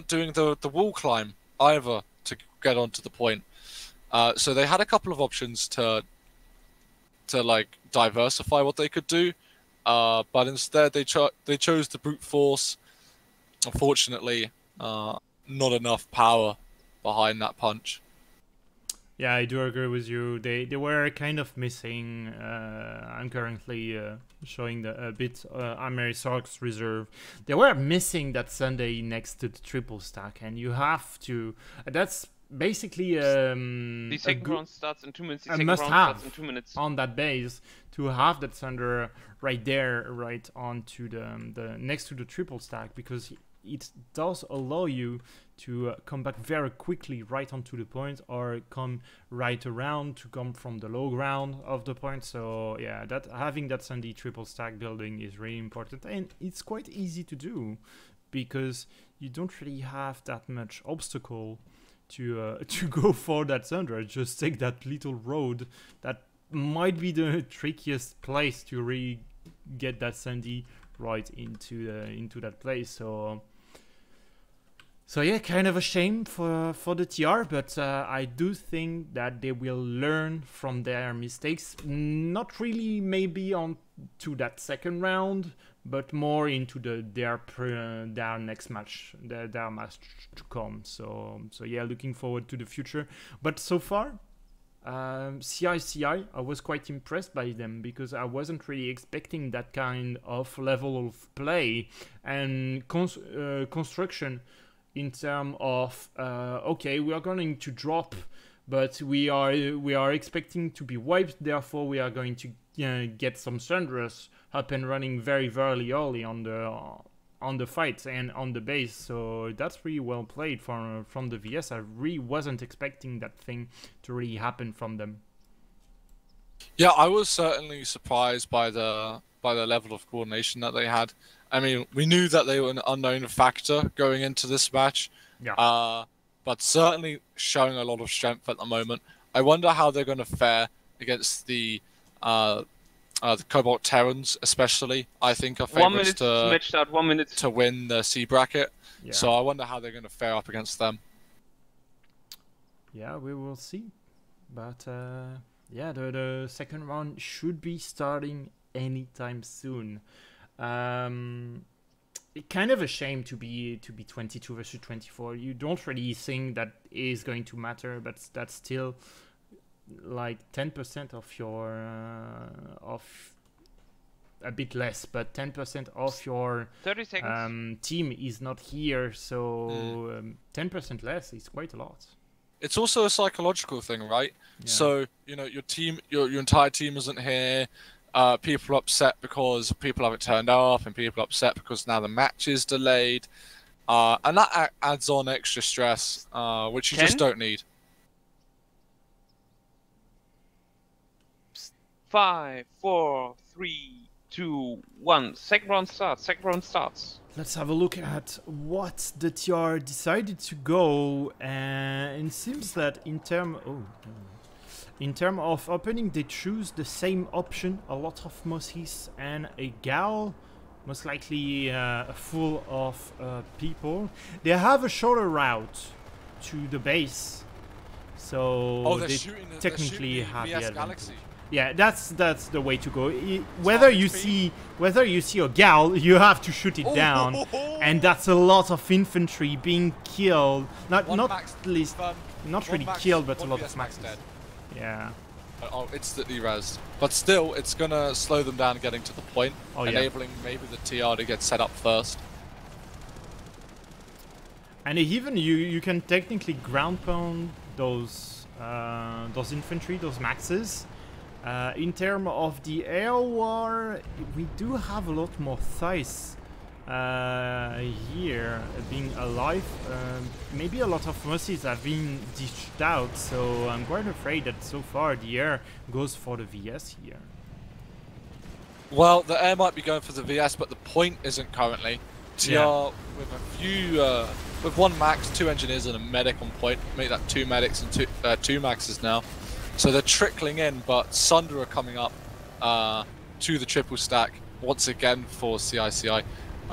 Speaker 2: doing the wall climb either to get onto the point. So they had a couple of options to like diversify what they could do, but instead they chose the brute force. Unfortunately, not enough power behind that punch.
Speaker 1: Yeah, I do agree with you. They were kind of missing. I'm currently showing a bit Amerisox reserve. They were missing that Sunday next to the triple stack, and you have to. That's basically
Speaker 3: the second round starts in 2 minutes. The
Speaker 1: a
Speaker 3: second
Speaker 1: must
Speaker 3: round
Speaker 1: have
Speaker 3: starts in 2 minutes.
Speaker 1: on that base to have that Thunder right there, right onto the next to the triple stack, because it does allow you to come back very quickly right onto the point, or come right around to come from the low ground of the point. So yeah, that having that Sandy triple stack building is really important, and it's quite easy to do because you don't really have that much obstacle to go for that Thunder. Just take that little road that might be the trickiest place to really get that Sandy right into that place. So yeah, kind of a shame for the TR, but I do think that they will learn from their mistakes. Not really maybe on to that second round, but more into their next match, their match to come. So yeah, looking forward to the future. But so far, cici, I was quite impressed by them because I wasn't really expecting that kind of level of play and construction. In terms of okay, we are going to drop, but we are expecting to be wiped. Therefore, we are going to get some Thunderers up and running very early on the fights and on the base. So that's really well played from the VS. I really wasn't expecting that thing to really happen from them.
Speaker 2: Yeah, I was certainly surprised by the level of coordination that they had. I mean, we knew that they were an unknown factor going into this match, but certainly showing a lot of strength at the moment. I wonder how they're going to fare against the Cobalt Terrans, especially. I think are favorites to win the C bracket. Yeah. So I wonder how they're going to fare up against them.
Speaker 1: Yeah, we will see. But yeah, the second round should be starting anytime soon. It's kind of a shame to be 22 versus 24. You don't really think that is going to matter, but that's still like 10% of your of a bit less, but 10% of your
Speaker 3: 30 seconds.
Speaker 1: Team is not here, so 10% less is quite a lot.
Speaker 2: It's also a psychological thing, right? Yeah. So you know your entire team isn't here. People are upset because people haven't turned up, and people are upset because now the match is delayed, and that adds on extra stress, which you just don't need.
Speaker 3: 5, 4, 3, 2, 1. Second round starts.
Speaker 1: let's have a look at what the TR decided to go, and it seems that in term of opening, they choose the same option. A lot of Mossies and a Gal, most likely full of people. They have a shorter route to the base, so they technically have the advantage.
Speaker 2: Galaxy.
Speaker 1: Yeah, that's the way to go. Whether you see a Gal, you have to shoot it down, and that's a lot of infantry being killed. Not really killed, but a lot of maxes.
Speaker 2: Dead.
Speaker 1: Yeah.
Speaker 2: Oh, instantly rezzed. But still, it's gonna slow them down getting to the point, enabling maybe the TR to get set up first.
Speaker 1: And even you can technically ground pound those infantry, those maxes. In terms of the air war, we do have a lot more thighs here being alive. Maybe a lot of Mossies have been dished out, so I'm quite afraid that so far the air goes for the VS here.
Speaker 2: Well, the air might be going for the VS, but the point isn't currently. TR with a few, with one max, 2 engineers and a medic on point. Make that 2 medics and 2 maxes now. So they're trickling in, but Sunder are coming up to the triple stack once again for cici,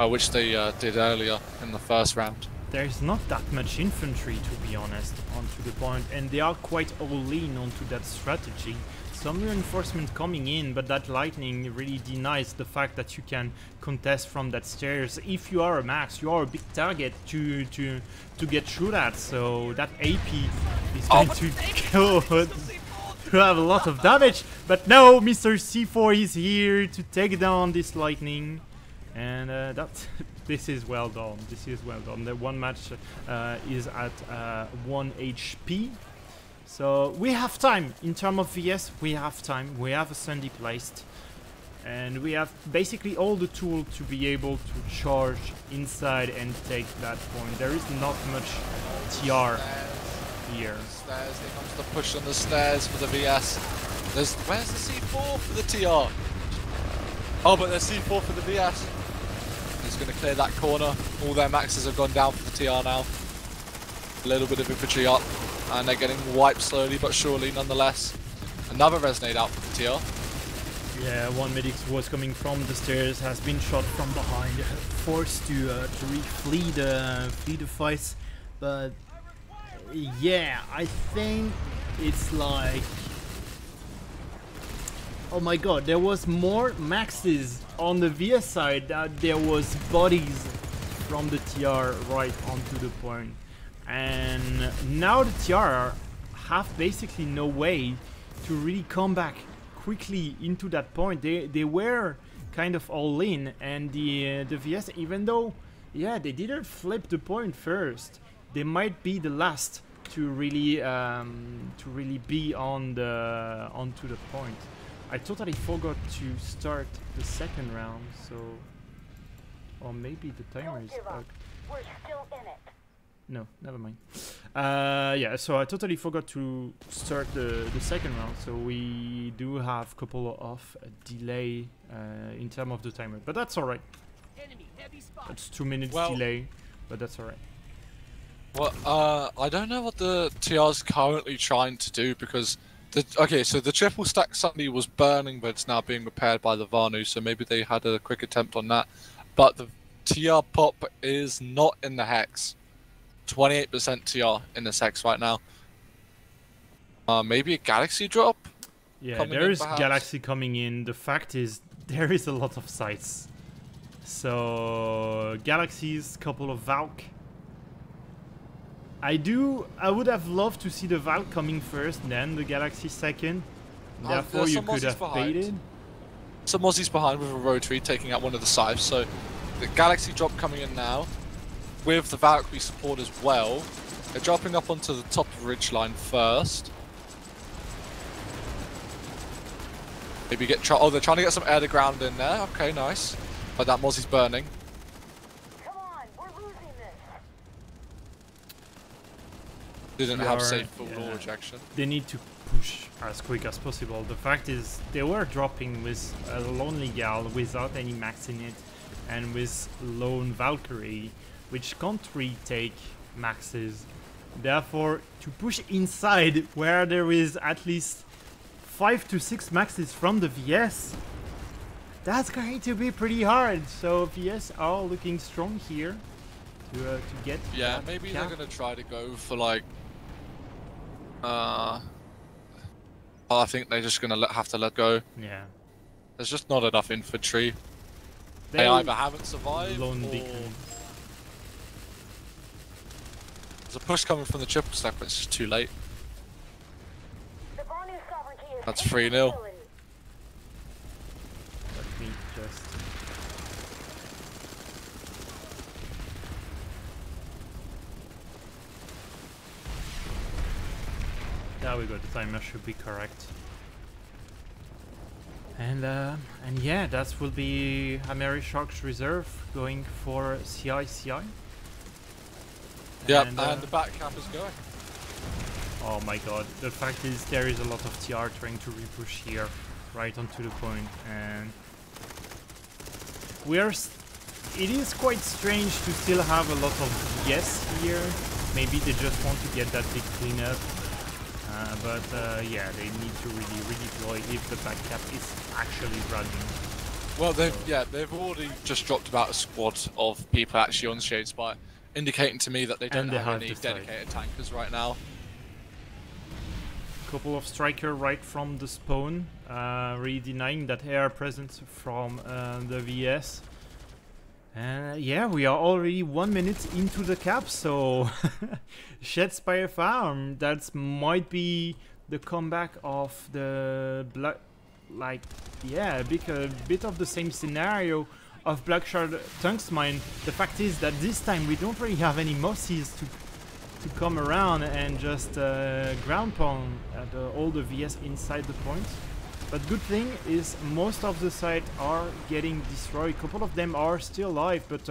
Speaker 2: which they did earlier in the first round.
Speaker 1: There's not that much infantry, to be honest, onto the point, and they are quite all in onto that strategy. Some reinforcement coming in, but that lightning really denies the fact that you can contest from that stairs. If you are a max, you are a big target to get shot at, so that AP is going to go to have a lot of damage. But no, Mr. C4 is here to take down this lightning, and this is well done. This is well done. The one match is at 1 HP. So we have time in terms of VS. We have time. We have a Sunday placed, and we have basically all the tools to be able to charge inside and take that point. There is not much TR here.
Speaker 2: Stairs. They come to the push on the stairs for the VS. Where's the C4 for the TR? Oh, but there's C4 for the VS. He's going to clear that corner. All their maxes have gone down for the TR now. A little bit of infantry up, and they're getting wiped slowly but surely nonetheless. Another resonate out for the TR.
Speaker 1: Yeah, one medic was coming from the stairs, has been shot from behind, forced to flee the fights. But yeah, I think it's like, oh my god, there was more maxes on the VS side than there was bodies from the TR right onto the point. And now the TR have basically no way to really come back quickly into that point. They were kind of all in, and the VS, even though they didn't flip the point first, they might be the last to really be onto the point. I totally forgot to start the second round, so, or maybe the timer is bugged.
Speaker 4: We're still in it.
Speaker 1: No, never mind. Yeah, so I totally forgot to start the second round, so we do have a couple of delay in terms of the timer, but that's alright. That's 2 minutes delay, but that's alright.
Speaker 2: Well, I don't know what the TR's currently trying to do, because so the triple stack Sunday was burning, but it's now being repaired by the Vanu, so maybe they had a quick attempt on that. But the TR pop is not in the hex. 28% TR in this hex right now. Maybe a Galaxy drop?
Speaker 1: Yeah, there is Galaxy coming in. The fact is, there is a lot of sites. So, Galaxies, couple of Valk. I would have loved to see the Valk coming first, then the Galaxy second. Therefore, you could have baited.
Speaker 2: Some Aussies behind with a rotary taking out one of the scythes. So, the Galaxy drop coming in now. With the Valkyrie support as well. They're dropping up onto the top of ridgeline first. Maybe they're trying to get some air to ground in there. Okay, nice. But that Mozzie's burning.
Speaker 4: Come on, we're losing this.
Speaker 2: Didn't have safe full law rejection.
Speaker 1: They need to push as quick as possible. The fact is, they were dropping with a lonely gal without any max in it. and with Lone Valkyrie, which can't retake maxes. Therefore, to push inside where there is at least 5 to 6 maxes from the VS, that's going to be pretty hard. So VS are looking strong here to get.
Speaker 2: Yeah,
Speaker 1: that
Speaker 2: maybe
Speaker 1: cap.
Speaker 2: they're gonna try to go for like. I think they're just gonna have to let go.
Speaker 1: Yeah.
Speaker 2: There's just not enough infantry. They
Speaker 1: They
Speaker 2: either haven't survived
Speaker 1: Lone
Speaker 2: or
Speaker 1: Beacon.
Speaker 2: there's a push coming from the triple stack, but it's just too late.
Speaker 4: The Vanu sovereignty is
Speaker 2: That's
Speaker 4: taking
Speaker 2: 3-0.
Speaker 4: facility.
Speaker 1: Let me just. There we go. The timer should be correct. And yeah, that will be Amerishock's reserve going for cici.
Speaker 2: Yep,
Speaker 1: And,
Speaker 2: and the back cap is going.
Speaker 1: oh my god, the fact is there is a lot of TR trying to repush here, right onto the point, and it is quite strange to still have a lot of yes here. Maybe they just want to get that big cleanup, but yeah, they need to really redeploy if the back cap is actually running.
Speaker 2: Well, they've already just dropped about a squad of people actually on Shadespire, indicating to me that they don't
Speaker 1: And they
Speaker 2: have
Speaker 1: have
Speaker 2: any
Speaker 1: the strike.
Speaker 2: dedicated tankers right now.
Speaker 1: Couple of striker right from the spawn, really denying that air presence from the VS. Yeah, we are already 1 minute into the cap, so Shadespire Farm, that might be the comeback of the Black, like, yeah, a bit of the same scenario of Blackshard Tungstmine. The fact is that this time we don't really have any Mossies to come around and just ground pound at all the VS inside the point. But good thing is most of the sites are getting destroyed. A couple of them are still alive, but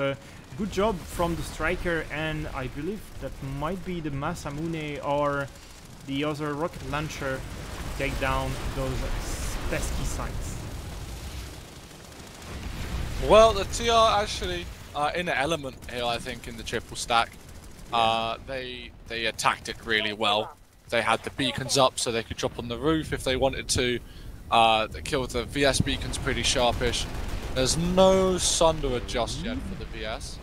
Speaker 1: good job from the striker, and I believe that might be the Masamune or the other rocket launcher to take down those pesky sites.
Speaker 2: Well, the TR actually in the element here, I think, in the triple stack. They attacked it really well. They had the beacons up so they could drop on the roof if they wanted to. They killed the VS beacons pretty sharpish. There's no Sunder just yet for the VS,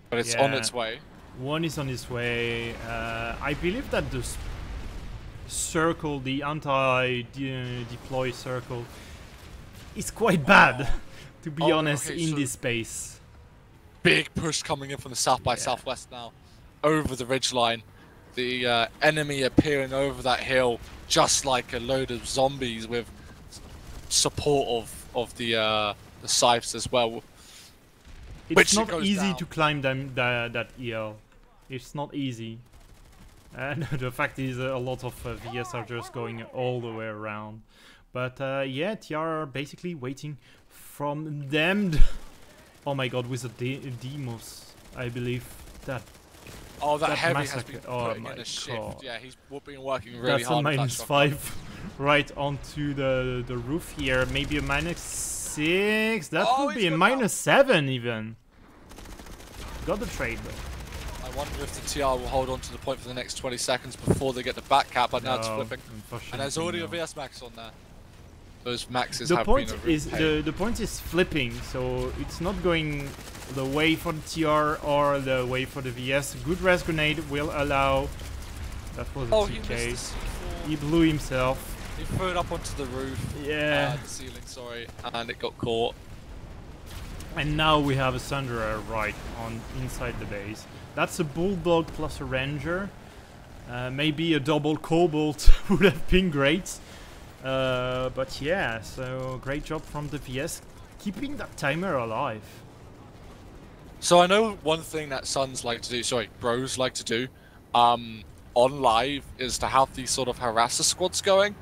Speaker 2: but it's on its way.
Speaker 1: One is on its way. I believe that the circle, the anti-deploy circle, is quite bad, to be honest,
Speaker 2: okay,
Speaker 1: in
Speaker 2: so
Speaker 1: this space.
Speaker 2: Big push coming in from the south by southwest now, over the ridgeline. The enemy appearing over that hill, just like a load of zombies with support of the scythes as well.
Speaker 1: It's not easy to climb that EL. It's not easy. And the fact is a lot of VS are just going all the way around. But yeah, TR are basically waiting from them. Oh my god, with the Demos, I believe that.
Speaker 2: Oh, that heavy
Speaker 1: massacre.
Speaker 2: has been
Speaker 1: Oh
Speaker 2: putting
Speaker 1: my
Speaker 2: in a shift.
Speaker 1: god.
Speaker 2: Yeah, he's been working really
Speaker 1: That's
Speaker 2: hard.
Speaker 1: a
Speaker 2: with that
Speaker 1: -5 right onto the roof here. Maybe a -6. That would be a -7 even. Got the trade though.
Speaker 2: I wonder if the TR will hold on to the point for the next 20 seconds before they get the back cap, but now it's flipping. And there's already a VS max on there. Those maxes
Speaker 1: The
Speaker 2: have
Speaker 1: point
Speaker 2: been a real
Speaker 1: is
Speaker 2: pain.
Speaker 1: the point is flipping, so it's not going the way for the TR or the way for the VS. Good res grenade will allow. That was a
Speaker 2: He
Speaker 1: TK.
Speaker 2: missed the
Speaker 1: He blew himself.
Speaker 2: He threw it up onto the roof.
Speaker 1: Yeah.
Speaker 2: The ceiling, sorry, and it got caught.
Speaker 1: And now we have a Sunderer right on inside the base. That's a Bulldog plus a Ranger. Maybe a double Cobalt would have been great. But yeah, so great job from the VS, keeping that timer alive.
Speaker 2: So I know one thing that Suns like to do, sorry, bros like to do, on live is to have these sort of harasser squads going.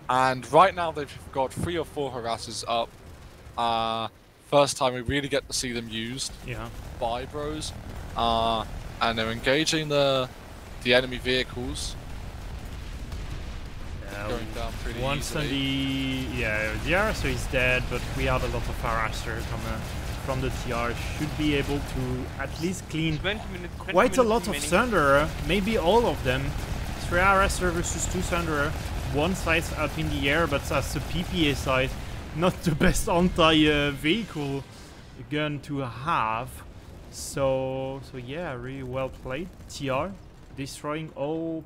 Speaker 2: And right now they've got 3 or 4 harassers up. First time we really get to see them used by bros. And they're engaging the enemy vehicles. Going down pretty
Speaker 1: once
Speaker 2: easily.
Speaker 1: the RSO is dead, but we have a lot of harassers from the TR should be able to at least clean
Speaker 3: 20 minutes. 20
Speaker 1: quite a
Speaker 3: minutes
Speaker 1: lot of
Speaker 3: remaining.
Speaker 1: Thunderer, maybe all of them. 3 RSer versus 2 Thunderer, one side up in the air, but as a PPA side, not the best anti-vehicle gun to have. So yeah, really well played. TR destroying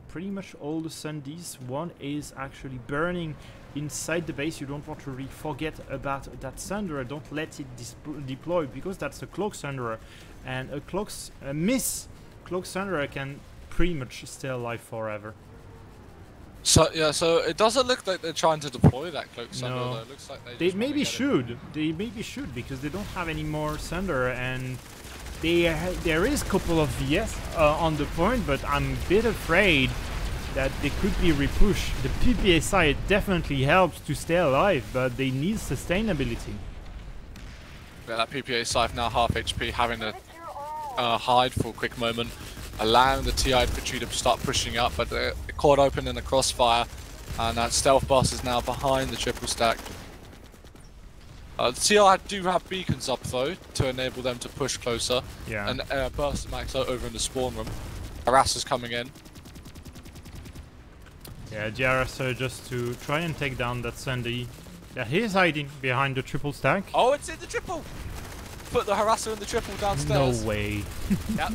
Speaker 1: pretty much all the Sundies. One is actually burning inside the base. You don't want to really forget about that Thunderer. Don't let it deploy, because that's a Cloak Thunderer, and a miss Cloak Thunderer can pretty much stay alive forever.
Speaker 2: So yeah, so it doesn't look like they're trying to deploy that Cloak Thunder.
Speaker 1: No.
Speaker 2: Though. It looks like
Speaker 1: They
Speaker 2: just wanna
Speaker 1: maybe
Speaker 2: get it.
Speaker 1: should. They maybe should, because they don't have any more Thunder, and there is a couple of VS on the point, but I'm a bit afraid that they could be repushed. The PPA side definitely helps to stay alive, but they need sustainability.
Speaker 2: Yeah, that PPA side now half HP, having to hide for a quick moment, allowing the TI infantry to start pushing up, but they're caught open in the crossfire, and that stealth bus is now behind the triple stack. The TI do have beacons up though to enable them to push closer,
Speaker 1: Yeah.
Speaker 2: and burst max out over in the spawn room. Harasser's coming in.
Speaker 1: Yeah, JRS just to try and take down that Sandy. Yeah, he's hiding behind the triple stack.
Speaker 2: Oh, it's in the triple! Put the harasser in the triple
Speaker 1: No
Speaker 2: downstairs.
Speaker 1: way.
Speaker 2: Yep.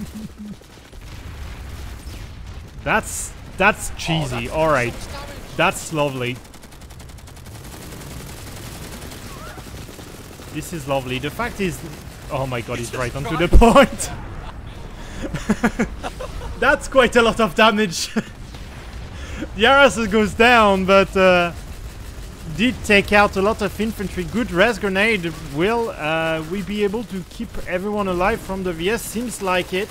Speaker 1: That's cheesy.
Speaker 2: Oh,
Speaker 1: All right,
Speaker 2: so much damage.
Speaker 1: that's lovely. This is lovely. The fact is, oh my god, he's right onto the point. That's quite a lot of damage. The RS goes down, but did take out a lot of infantry. Good res grenade. Will we be able to keep everyone alive from the VS? Seems like it.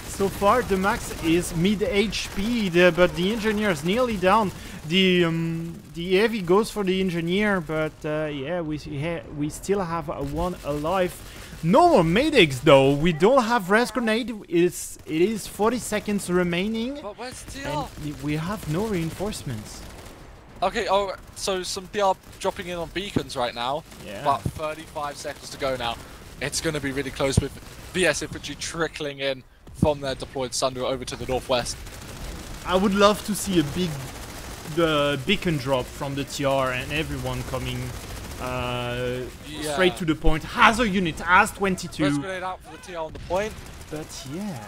Speaker 1: So far, the max is mid HP, but the engineer is nearly down. The heavy goes for the engineer, but yeah, we still have one alive. No more medics though. We don't have res grenade. It is 40 seconds remaining,
Speaker 2: But where's TR?
Speaker 1: and we have no reinforcements.
Speaker 2: Okay, oh, so some TR dropping in on beacons right now.
Speaker 1: Yeah.
Speaker 2: But 35 seconds to go now. It's going to be really close with VS infantry trickling in from their deployed Sunder over to the northwest.
Speaker 1: I would love to see a big beacon drop from the TR and everyone coming straight to the point. Has a unit, has 22.
Speaker 2: Res grenade out for the TR on the point.
Speaker 1: But yeah,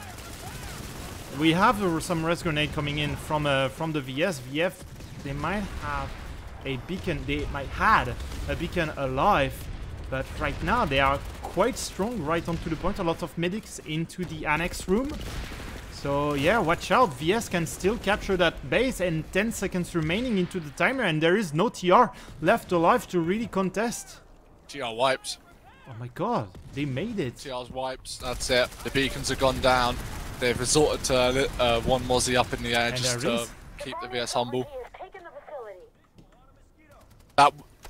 Speaker 1: we have some res grenade coming in from the VS. VF, they might have a beacon. They might had a beacon alive, but right now they are quite strong right onto the point. A lot of medics into the annex room. So yeah, watch out. VS can still capture that base, and 10 seconds remaining into the timer, and there is no TR left alive to really contest.
Speaker 2: TR wiped.
Speaker 1: Oh my god, they made it.
Speaker 2: TR's wiped. That's it. The beacons have gone down. They've resorted to one Mozzie up in the air
Speaker 1: And
Speaker 2: just
Speaker 1: there
Speaker 2: to
Speaker 1: is-
Speaker 2: keep the VS humble.
Speaker 4: He has taken the facility.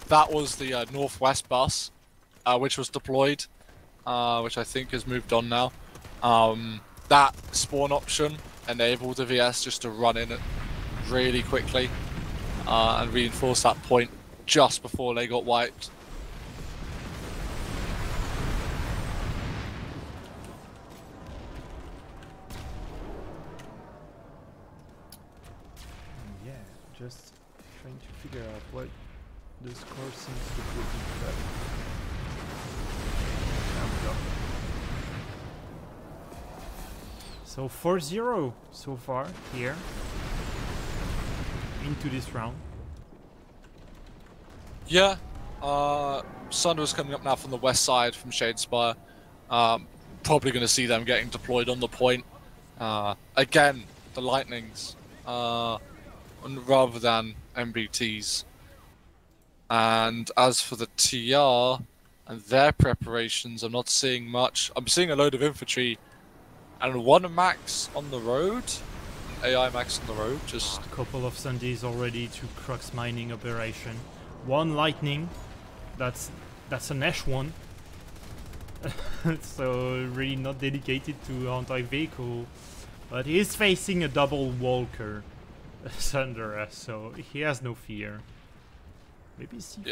Speaker 2: That was the northwest bus, which was deployed, which I think has moved on now. That spawn option enabled the VS just to run in it really quickly and reinforce that point just before they got wiped.
Speaker 1: Yeah, just trying to figure out what the score seems to be. But there we go. So 4-0 so far here into this round.
Speaker 2: Yeah, Sunder's coming up now from the west side from Shadespire. Probably going to see them getting deployed on the point. Again, the Lightnings rather than MBTs. And as for the TR and their preparations, I'm not seeing much. I'm seeing a load of infantry and one max on the road. AI max on the road. Just
Speaker 1: A couple of Sundays already to Crux mining operation. One Lightning, that's an Ash one. So really not dedicated to anti-vehicle, but he is facing a double Walker Thunder, so he has no fear. Maybe C4?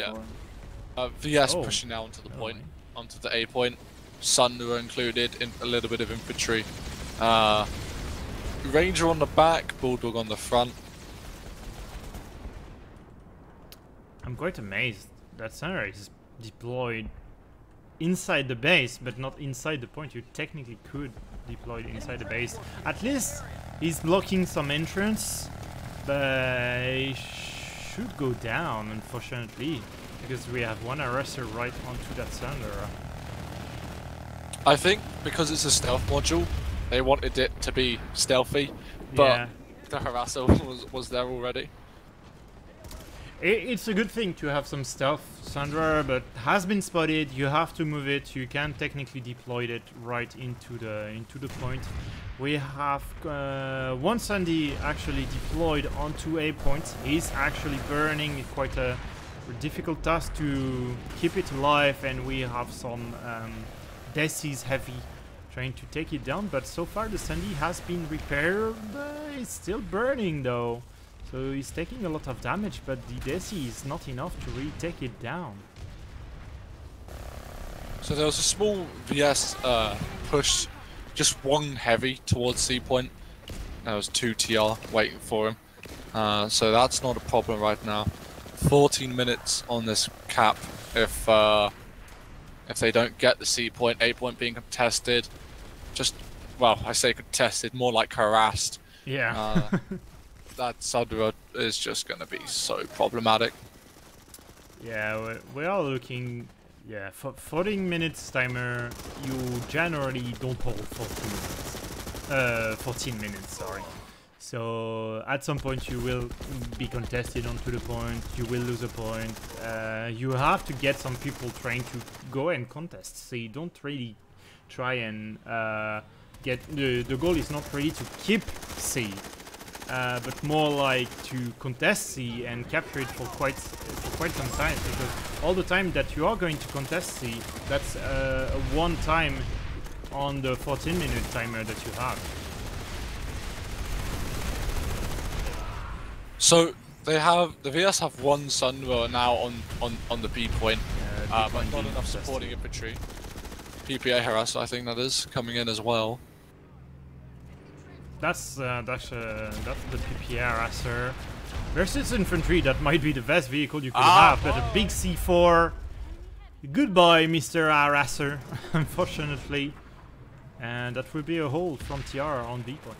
Speaker 2: Yeah. VS
Speaker 1: Oh.
Speaker 2: pushing now onto the
Speaker 1: No
Speaker 2: point,
Speaker 1: way.
Speaker 2: onto the A point. Sunder included, in a little bit of infantry. Ranger on the back, Bulldog on the front.
Speaker 1: I'm quite amazed that Sunder is deployed inside the base, but not inside the point. You technically could deploy it inside the base. At least he's blocking some entrance, but he should go down, unfortunately, because we have one harasser right onto that Sunder.
Speaker 2: I think because it's a stealth module, they wanted it to be stealthy, but
Speaker 1: Yeah.
Speaker 2: the harasser was there already.
Speaker 1: It's a good thing to have some stealth Sunder, but has been spotted. You have to move it. You can technically deploy it right into the point. We have one Sandy actually deployed onto a point. He's actually burning, quite a difficult task to keep it alive, and we have some Desis heavy trying to take it down. But so far the Sandy has been repaired. It's still burning though. So he's taking a lot of damage, but the Desi is not enough to really take it down.
Speaker 2: So there was a small VS push, just one heavy towards C point. There was 2 TR waiting for him. So that's not a problem right now. 14 minutes on this cap if they don't get the C point, A point being contested. Just, well, I say contested, more like harassed.
Speaker 1: Yeah.
Speaker 2: That Sunder is just going to be so problematic.
Speaker 1: Yeah, we are looking. Yeah, for 14 minutes timer, you generally don't hold 14 minutes, sorry. So at some point you will be contested onto the point, you will lose a point. You have to get some people trying to go and contest, so you don't really try and get... The goal is not really to keep C, but more like to contest C and capture it for quite some time, because all the time that you are going to contest C, that's one time on the 14-minute timer that you have.
Speaker 2: So they have the VS have one Sunder now on the B point, but not enough supporting infantry. PPA harasser, I think that is coming in as well.
Speaker 1: That's the PPA harasser versus infantry. That might be the best vehicle you could have, but a big C4. Goodbye, Mr. Harasser, unfortunately. And that will be a hold from TR on B point.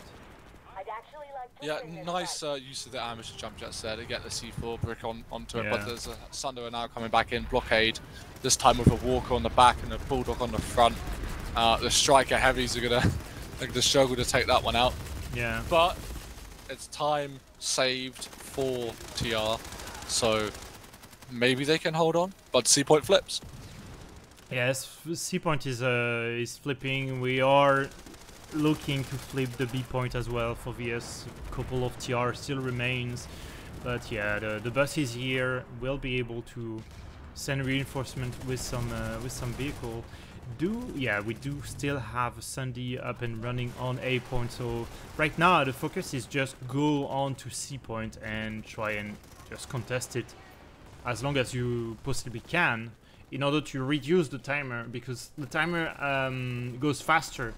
Speaker 4: I'd actually like to
Speaker 2: Yeah,
Speaker 4: finish
Speaker 2: nice
Speaker 4: that.
Speaker 2: use of the amateur jump jets there to get the C4 brick onto it,
Speaker 1: Yeah.
Speaker 2: but there's a Sunder now coming back in, blockade, this time with a Walker on the back and a Bulldog on the front. The Striker heavies are gonna struggle to take that one out.
Speaker 1: Yeah.
Speaker 2: But it's time saved for TR, so maybe they can hold on. But C point flips.
Speaker 1: Yes, C point is flipping. We are looking to flip the B point as well for VS. A couple of TR still remains, but yeah, the bus is here. We'll be able to send reinforcement with some vehicle. We do still have Sandy up and running on A point, so right now the focus is just go on to C point and try and just contest it as long as you possibly can, in order to reduce the timer, because the timer goes faster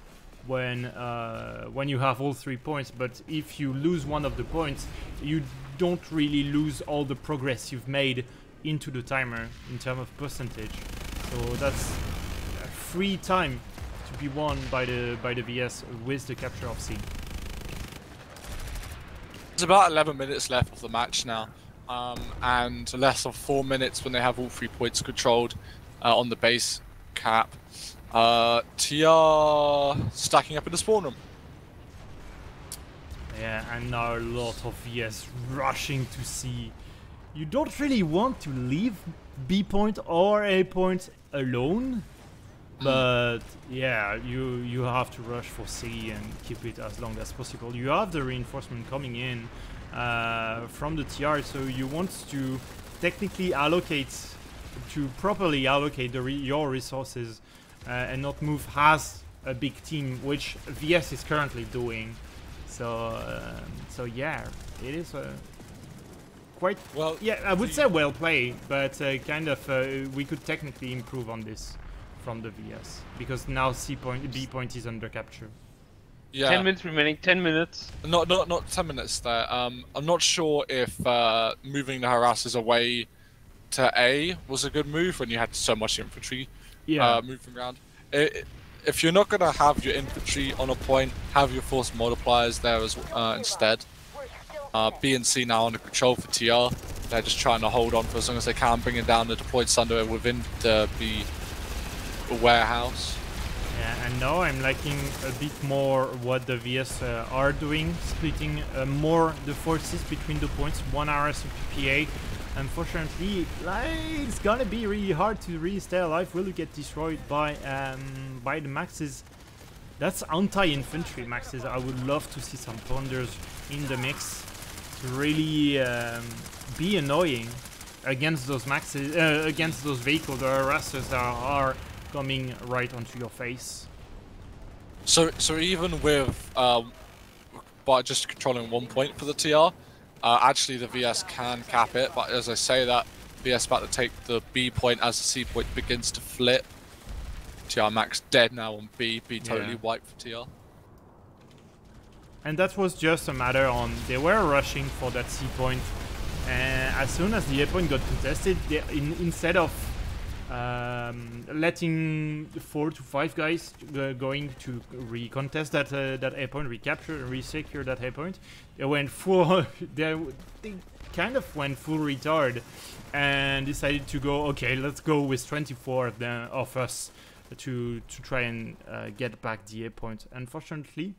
Speaker 1: when you have all 3 points, but if you lose one of the points, you don't really lose all the progress you've made into the timer in terms of percentage. So that's free time to be won by the VS with the capture of C.
Speaker 2: There's about 11 minutes left of the match now, and less than 4 minutes when they have all 3 points controlled on the base cap. TR stacking up in the spawn room.
Speaker 1: Yeah, and now a lot of VS rushing to C. You don't really want to leave B point or A point alone, but yeah, you have to rush for C and keep it as long as possible. You have the reinforcement coming in from the TR, so you want to technically properly allocate your resources and not move as a big team, which VS is currently doing. So yeah, it is quite well. Yeah, I would say well played, but kind of we could technically improve on this. from the VS because now B point is under capture.
Speaker 2: Yeah.
Speaker 3: 10 minutes remaining. 10 minutes.
Speaker 2: Not 10 minutes there. I'm not sure if moving the harassers away to A was a good move when you had so much infantry moving around. If you're not going to have your infantry on a point, have your force multipliers there as instead. B and C now under control for TR. They're just trying to hold on for as long as they can, bringing down the deployed Sunder within the B warehouse.
Speaker 1: Yeah, and now I'm liking a bit more what the VS are doing, splitting more the forces between the points, 1 RS and PPA. Unfortunately, it's gonna be really hard to really stay alive. Will you get destroyed by the Maxes? That's anti-infantry Maxes. I would love to see some Thunders in the mix to really be annoying against those Maxes, against those vehicles, the harassers that are coming right onto your face.
Speaker 2: So even with by just controlling 1 point for the TR, actually the VS can cap it. But as I say that, VS about to take the B point as the C point begins to flip. TR Max dead now on B. B totally wiped for TR.
Speaker 1: And that was just a matter on they were rushing for that C point, and as soon as the A point got contested, they, instead of letting 4 to 5 guys going to recontest that A point, recapture and resecure that A point, they went full. they kind of went full retard and decided to go. Okay, let's go with 24 of us to try and get back the A point. Unfortunately,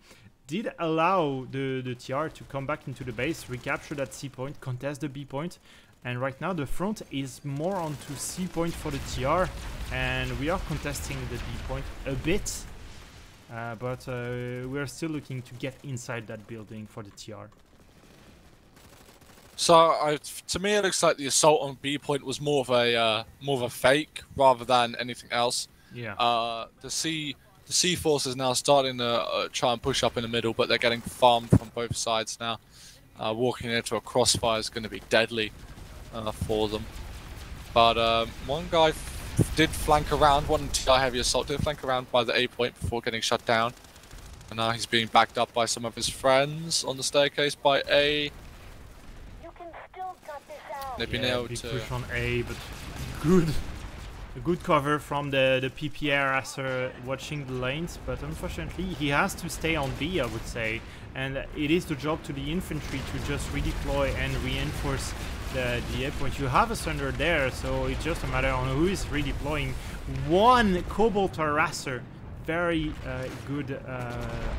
Speaker 1: did allow the TR to come back into the base, recapture that C point, contest the B point. And right now the front is more onto C point for the TR, and we are contesting the B point a bit, but we are still looking to get inside that building for the TR.
Speaker 2: So to me, it looks like the assault on B point was more of a fake rather than anything else.
Speaker 1: Yeah.
Speaker 2: The C force is now starting to try and push up in the middle, but they're getting farmed from both sides now. Walking into a crossfire is going to be deadly for them. But one guy did flank around, one TR heavy assault did flank around by the A point before getting shut down. And now he's being backed up by some of his friends on the staircase by A.
Speaker 4: You can still gut this out.
Speaker 2: They've been
Speaker 1: Yeah,
Speaker 2: able
Speaker 1: big
Speaker 2: to
Speaker 1: push on A, but a good cover from the PPA harasser watching the lanes, but unfortunately he has to stay on B, I would say, and it is the job to the infantry to just redeploy and reinforce the A point. You have a Sunder there, so it's just a matter on who is redeploying. One Cobalt harasser, very good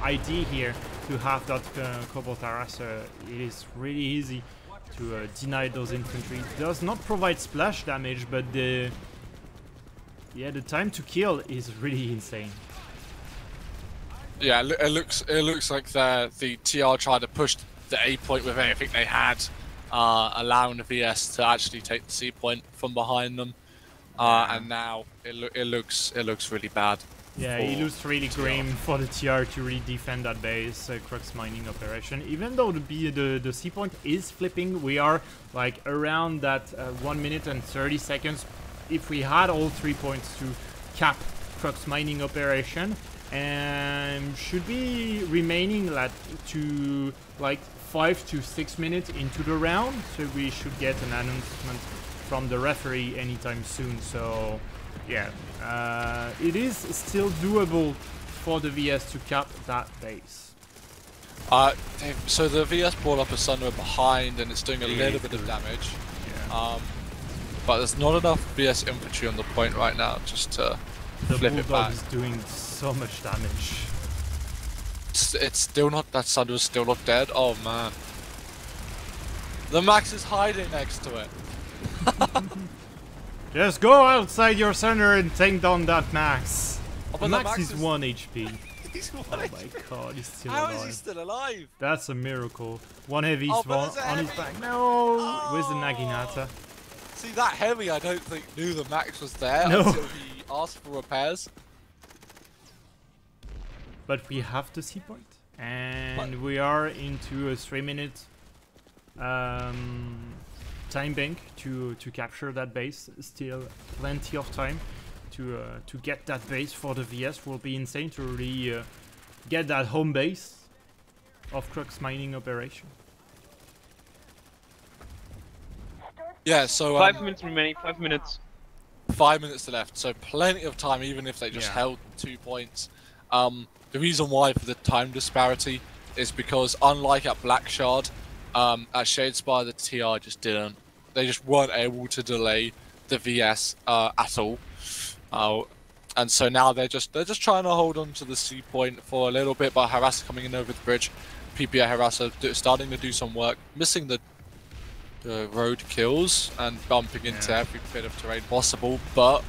Speaker 1: idea here to have that Cobalt harasser. It is really easy to deny those infantry. It does not provide splash damage, but the time to kill is really insane.
Speaker 2: Yeah, it looks like the TR tried to push the A point with everything they had, allowing the VS to actually take the C point from behind them, and now it looks really bad.
Speaker 1: Yeah, it looks really grim for the TR to really defend that base crux mining operation. Even though the C point is flipping, we are like around that 1 minute and 30 seconds. If we had all 3 points to cap crux mining operation, and should be remaining to 5 to 6 minutes into the round, so we should get an announcement from the referee anytime soon. So yeah, it is still doable for the VS to cap that base.
Speaker 2: So the VS brought up a Sunder behind, and it's doing a little bit of damage.
Speaker 1: Yeah.
Speaker 2: But there's not enough VS infantry on the point right now just to flip it back.
Speaker 1: The Bulldog is doing so much damage.
Speaker 2: It's still not, that Sunder is still not dead. Oh man. The Max is hiding next to it.
Speaker 1: Just go outside your Sunder and take down that Max.
Speaker 2: Oh,
Speaker 1: The
Speaker 2: but
Speaker 1: Max is 1 HP.
Speaker 2: He's
Speaker 1: Oh my god, he's still
Speaker 2: How
Speaker 1: alive.
Speaker 2: is he still alive?
Speaker 1: That's a miracle. One heavy
Speaker 2: Oh,
Speaker 1: on
Speaker 2: but there's a
Speaker 1: his
Speaker 2: heavy.
Speaker 1: back. No! Where's the Naginata?
Speaker 2: See, that heavy I don't think knew the Max was there
Speaker 1: No.
Speaker 2: until he asked for repairs.
Speaker 1: But we have the C point. And we are into a 3-minute time bank to capture that base. Still plenty of time. to get that base for the VS will be insane to really get that home base of Crux mining operation.
Speaker 2: Yeah, so
Speaker 3: 5 minutes remaining, 5 minutes.
Speaker 2: 5 minutes left, so plenty of time, even if they just held 2 points. The reason why for the time disparity is because, unlike at Black Shard, at Shadespire the TR just didn't. They just weren't able to delay the VS at all. And so now they're just trying to hold on to the C point for a little bit, but Harasser coming in over the bridge. PPA Harasser starting to do some work, missing the road kills and bumping into every bit of terrain possible, but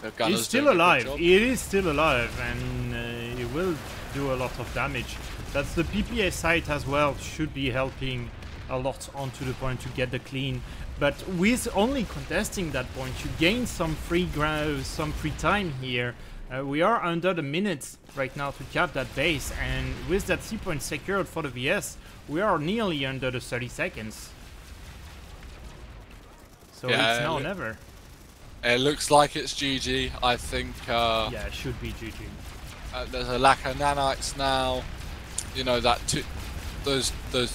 Speaker 2: the gunner's
Speaker 1: He's still
Speaker 2: doing a good
Speaker 1: alive.
Speaker 2: job.
Speaker 1: It is still alive, and he will do a lot of damage. That's the PPA site as well. Should be helping a lot onto the point to get the clean. But with only contesting that point, you gain some free ground, some free time here. We are under the minutes right now to cap that base, and with that C point secured for the VS, we are nearly under the 30 seconds. So
Speaker 2: Yeah,
Speaker 1: it's now or never.
Speaker 2: It looks like it's GG. I think
Speaker 1: Yeah, it should be GG.
Speaker 2: there's a lack of nanites now. You know that those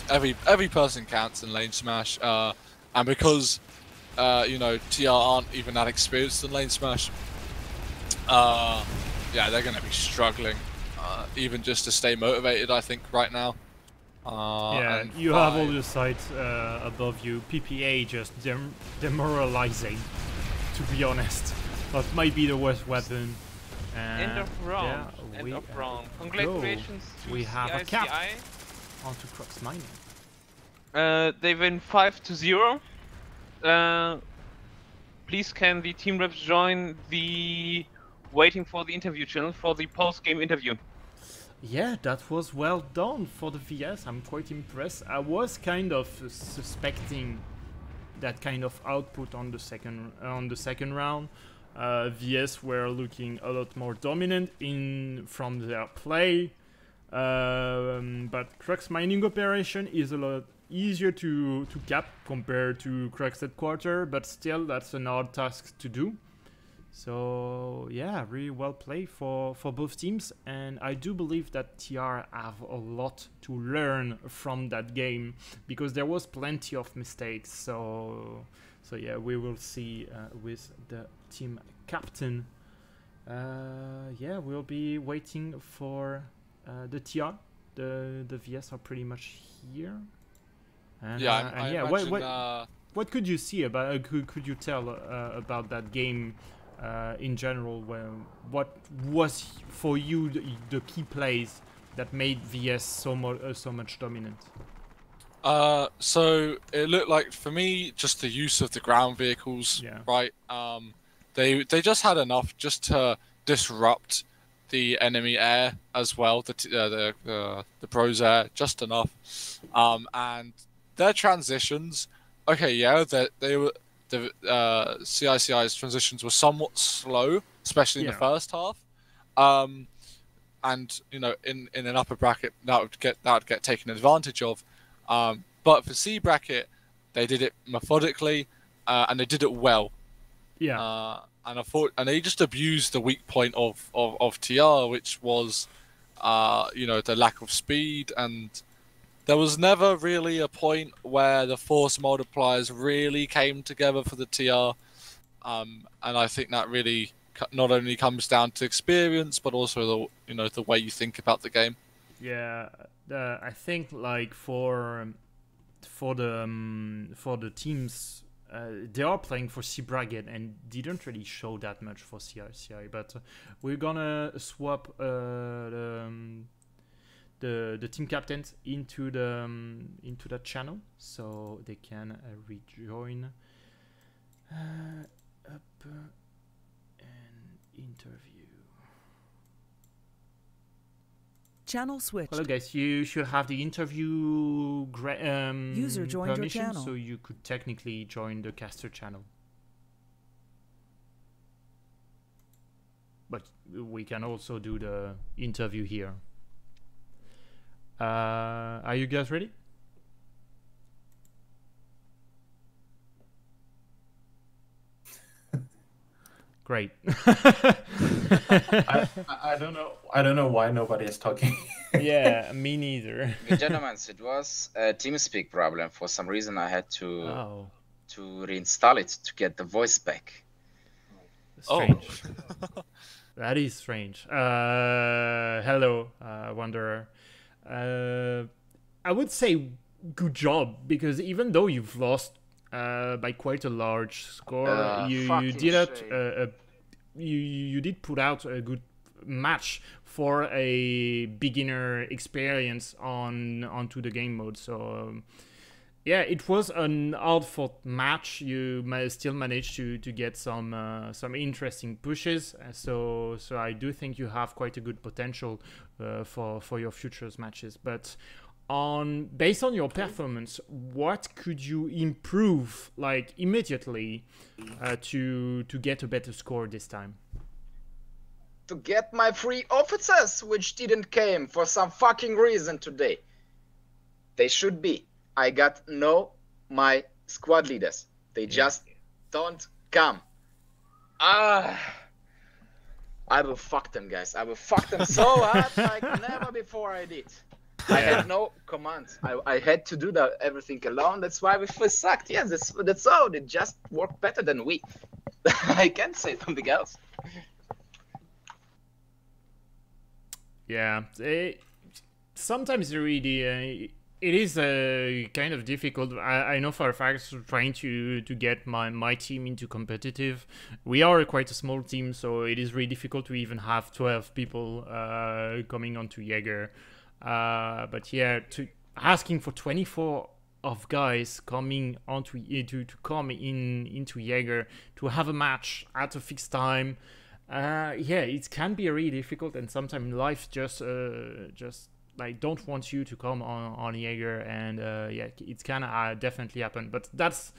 Speaker 2: every person counts in LaneSmash, and because you know TR aren't even that experienced in LaneSmash, yeah, they're gonna be struggling, even just to stay motivated. I think right now.
Speaker 1: Yeah, you have all the sites above you. PPA just demoralizing, to be honest. That might be the worst weapon.
Speaker 3: End of round.
Speaker 1: Yeah,
Speaker 3: End of round. Congratulations to
Speaker 1: we have a cap
Speaker 3: CICI.
Speaker 1: onto Crux Mining.
Speaker 3: They win 5-0. Please can the team reps join the waiting for the interview channel for the post-game interview.
Speaker 1: Yeah, that was well done for the VS. I'm quite impressed. I was kind of suspecting that kind of output on the second round. VS were looking a lot more dominant from their play, but Crux mining operation is a lot easier to cap compared to Crux headquarter, but still that's an hard task to do. So yeah, really well played for both teams, and I do believe that TR have a lot to learn from that game because there was plenty of mistakes. So yeah, we will see with the team captain. Yeah, we'll be waiting for the TR. The VS are pretty much here. And,
Speaker 2: yeah, I
Speaker 1: yeah,
Speaker 2: imagine,
Speaker 1: what could you see about? Could you tell about that game? In general, what was for you the key plays that made VS so much dominant?
Speaker 2: So it looked like for me just the use of the ground vehicles, right? They just had enough just to disrupt the enemy air as well, the pros air, just enough. And their transitions, okay, yeah, they were. The CICI's transitions were somewhat slow, especially in the first half. And you know, in an upper bracket that would get taken advantage of. But for C bracket, they did it methodically, and they did it well.
Speaker 1: Yeah.
Speaker 2: And they just abused the weak point of TR, which was, you know, the lack of speed, and there was never really a point where the force multipliers really came together for the TR, and I think that really not only comes down to experience, but also the way you think about the game.
Speaker 1: Yeah, I think like for the teams, they are playing for C bracket and didn't really show that much for CICI, but we're gonna swap the team captains into that channel so they can rejoin up and interview.
Speaker 5: Channel switched.
Speaker 1: Hello guys, you should have the interview
Speaker 5: user joined
Speaker 1: permission,
Speaker 5: your channel,
Speaker 1: so you could technically join the caster channel. But we can also do the interview here. Are you guys ready? great.
Speaker 6: I don't know. I don't know why nobody is talking.
Speaker 1: Yeah, me neither.
Speaker 7: Gentlemen, it was a TeamSpeak problem. For some reason, I had to reinstall it to get the voice back.
Speaker 1: Strange. That is strange. Hello, Wanderer. I would say good job, because even though you've lost by quite a large score, you did put out a good match for a beginner experience onto the game mode. So yeah, it was an hard-fought match. You still managed to get some interesting pushes. So I do think you have quite a good potential for your futures matches. But based on your performance, what could you improve like immediately to get a better score this time?
Speaker 7: To get my free officers, which didn't came for some fucking reason today. They should be. I got my squad leaders. They just don't come. I will fuck them, guys. I will fuck them so hard like never before I did. I had no commands. I had to do everything alone. That's why we first sucked. Yes, that's all. They just work better than we. I can't say something else.
Speaker 1: Yeah, sometimes really it is kind of difficult. I know for a fact trying to get my team into competitive. We are quite a small team, so it is really difficult to even have 12 people coming onto Jaeger. But yeah, asking for 24 of guys coming onto to come into Jaeger to have a match at a fixed time. Yeah, it can be really difficult, and sometimes life just like don't want you to come on Jaeger, and yeah, it can definitely happen. But that's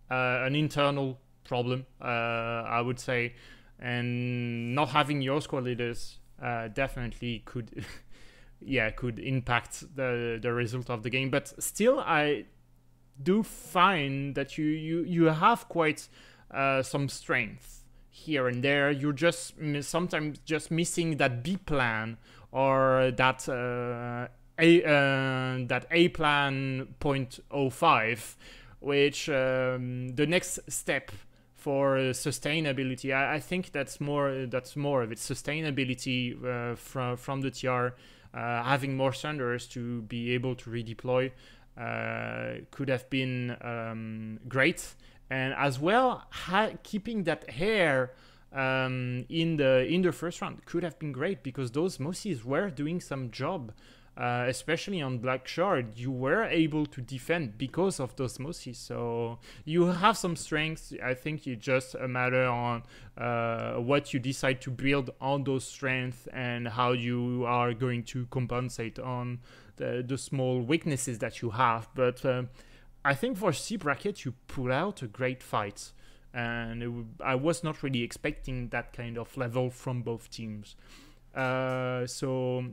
Speaker 1: an internal problem, I would say, and not having your squad leaders definitely could, could impact the result of the game. But still, I do find that you have quite some strength here and there. You're just sometimes just missing that B plan or that A plan 0.05, which the next step for sustainability. I think that's more of it. Sustainability from the TR, having more Thunders to be able to redeploy could have been great. And as well, keeping that hair in the first round could have been great, because those Mosies were doing some job, especially on Black Shard. You were able to defend because of those Mosies, so you have some strengths. I think it's just a matter on what you decide to build on those strengths and how you are going to compensate on the small weaknesses that you have. But I think for C bracket you pull out a great fight, and I was not really expecting that kind of level from both teams. So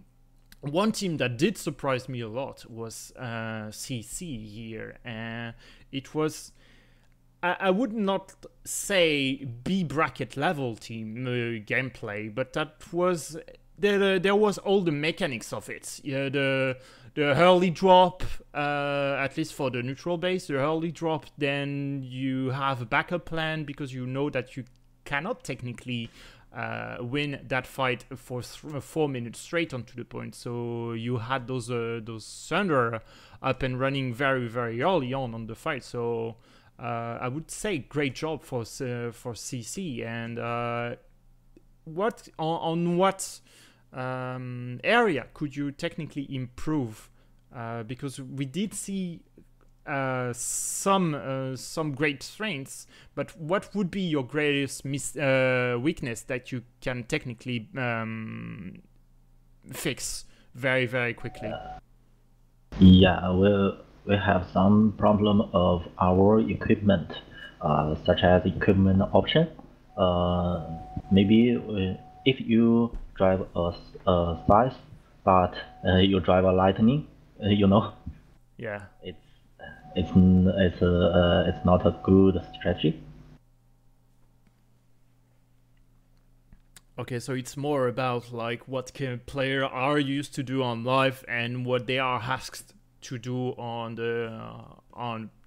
Speaker 1: one team that did surprise me a lot was cici here, and it was, I would not say B bracket level team gameplay, but that was there was all the mechanics of it. Yeah, the early drop, at least for the neutral base, the early drop, then you have a backup plan because you know that you cannot technically win that fight for 4 minutes straight onto the point. So you had those Thunder up and running very, very early on the fight. So I would say great job for cici. And what area could you technically improve? Because we did see some great strengths, but what would be your greatest weakness that you can technically fix very, very quickly?
Speaker 8: Yeah, we have some problem of our equipment, such as equipment option. Maybe if you drive a size, but you drive a lightning,
Speaker 1: yeah,
Speaker 8: it's not a good strategy.
Speaker 1: Okay, so it's more about like what player are used to do on live and what they are asked to do on the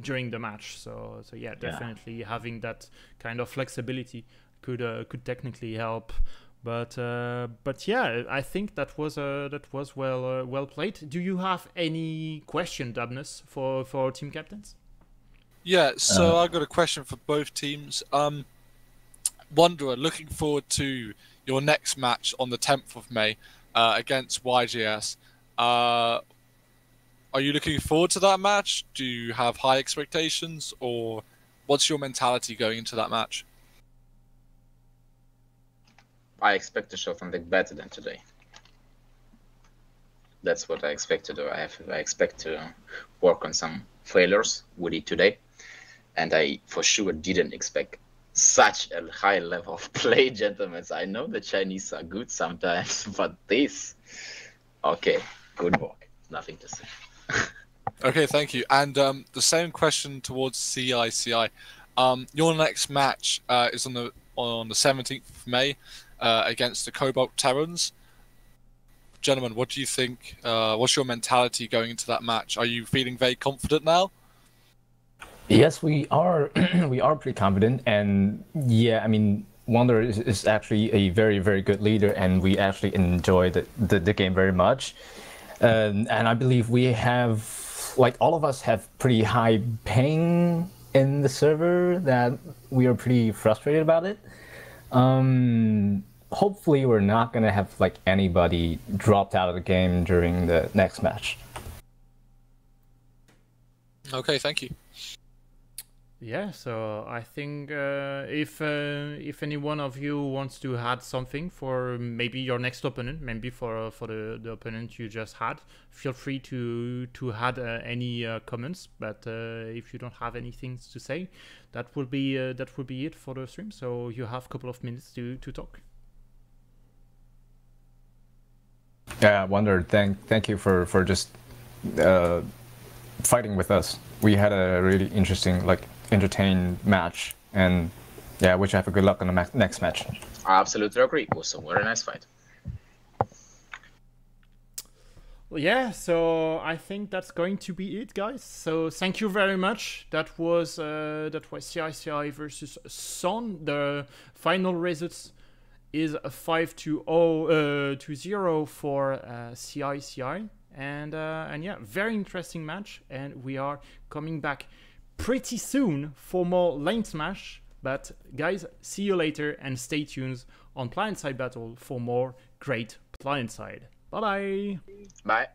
Speaker 1: during the match. So yeah, definitely having that kind of flexibility could technically help. But yeah, I think that was well played. Do you have any question, Dabnus, for our team captains?
Speaker 2: Yeah, so I got a question for both teams. Wanderer, looking forward to your next match on the 10th of May against YGS. Are you looking forward to that match? Do you have high expectations, or what's your mentality going into that match?
Speaker 7: I expect to show something better than today. That's what I expect to do. I expect to work on some failures with it today, and I for sure didn't expect such a high level of play, gentlemen. I know the Chinese are good sometimes, but this, okay, good work. Nothing to say.
Speaker 2: Okay, thank you. And the same question towards cici. Your next match is on the 17th of May against the Cobalt Terrans. Gentlemen, what do you think? What's your mentality going into that match? Are you feeling very confident now?
Speaker 9: Yes, we are. We are pretty confident, and yeah, I mean, Wander is actually a very, very good leader, and we actually enjoy the game very much. And I believe we have, like, all of us have pretty high ping in the server that we are pretty frustrated about it. Hopefully, we're not gonna have like anybody dropped out of the game during the next match.
Speaker 2: Okay, thank you.
Speaker 1: Yeah, so I think if any one of you wants to add something for maybe your next opponent, maybe for the opponent you just had, feel free to add any comments. But if you don't have anything to say, that will be it for the stream. So you have a couple of minutes to talk.
Speaker 9: Yeah, Wonder, thank you for just fighting with us. We had a really interesting, like, entertained match, and yeah, wish you have a good luck on the next match.
Speaker 7: I absolutely agree. It was a very nice fight.
Speaker 1: Well, yeah, so I think that's going to be it, guys. So thank you very much. That was cici versus S0N. The final results is a 5-0 for cici, and yeah, very interesting match. And we are coming back pretty soon for more LaneSmash. But guys, see you later, and stay tuned on Client Side Battle for more great client side. Bye bye.
Speaker 7: Bye.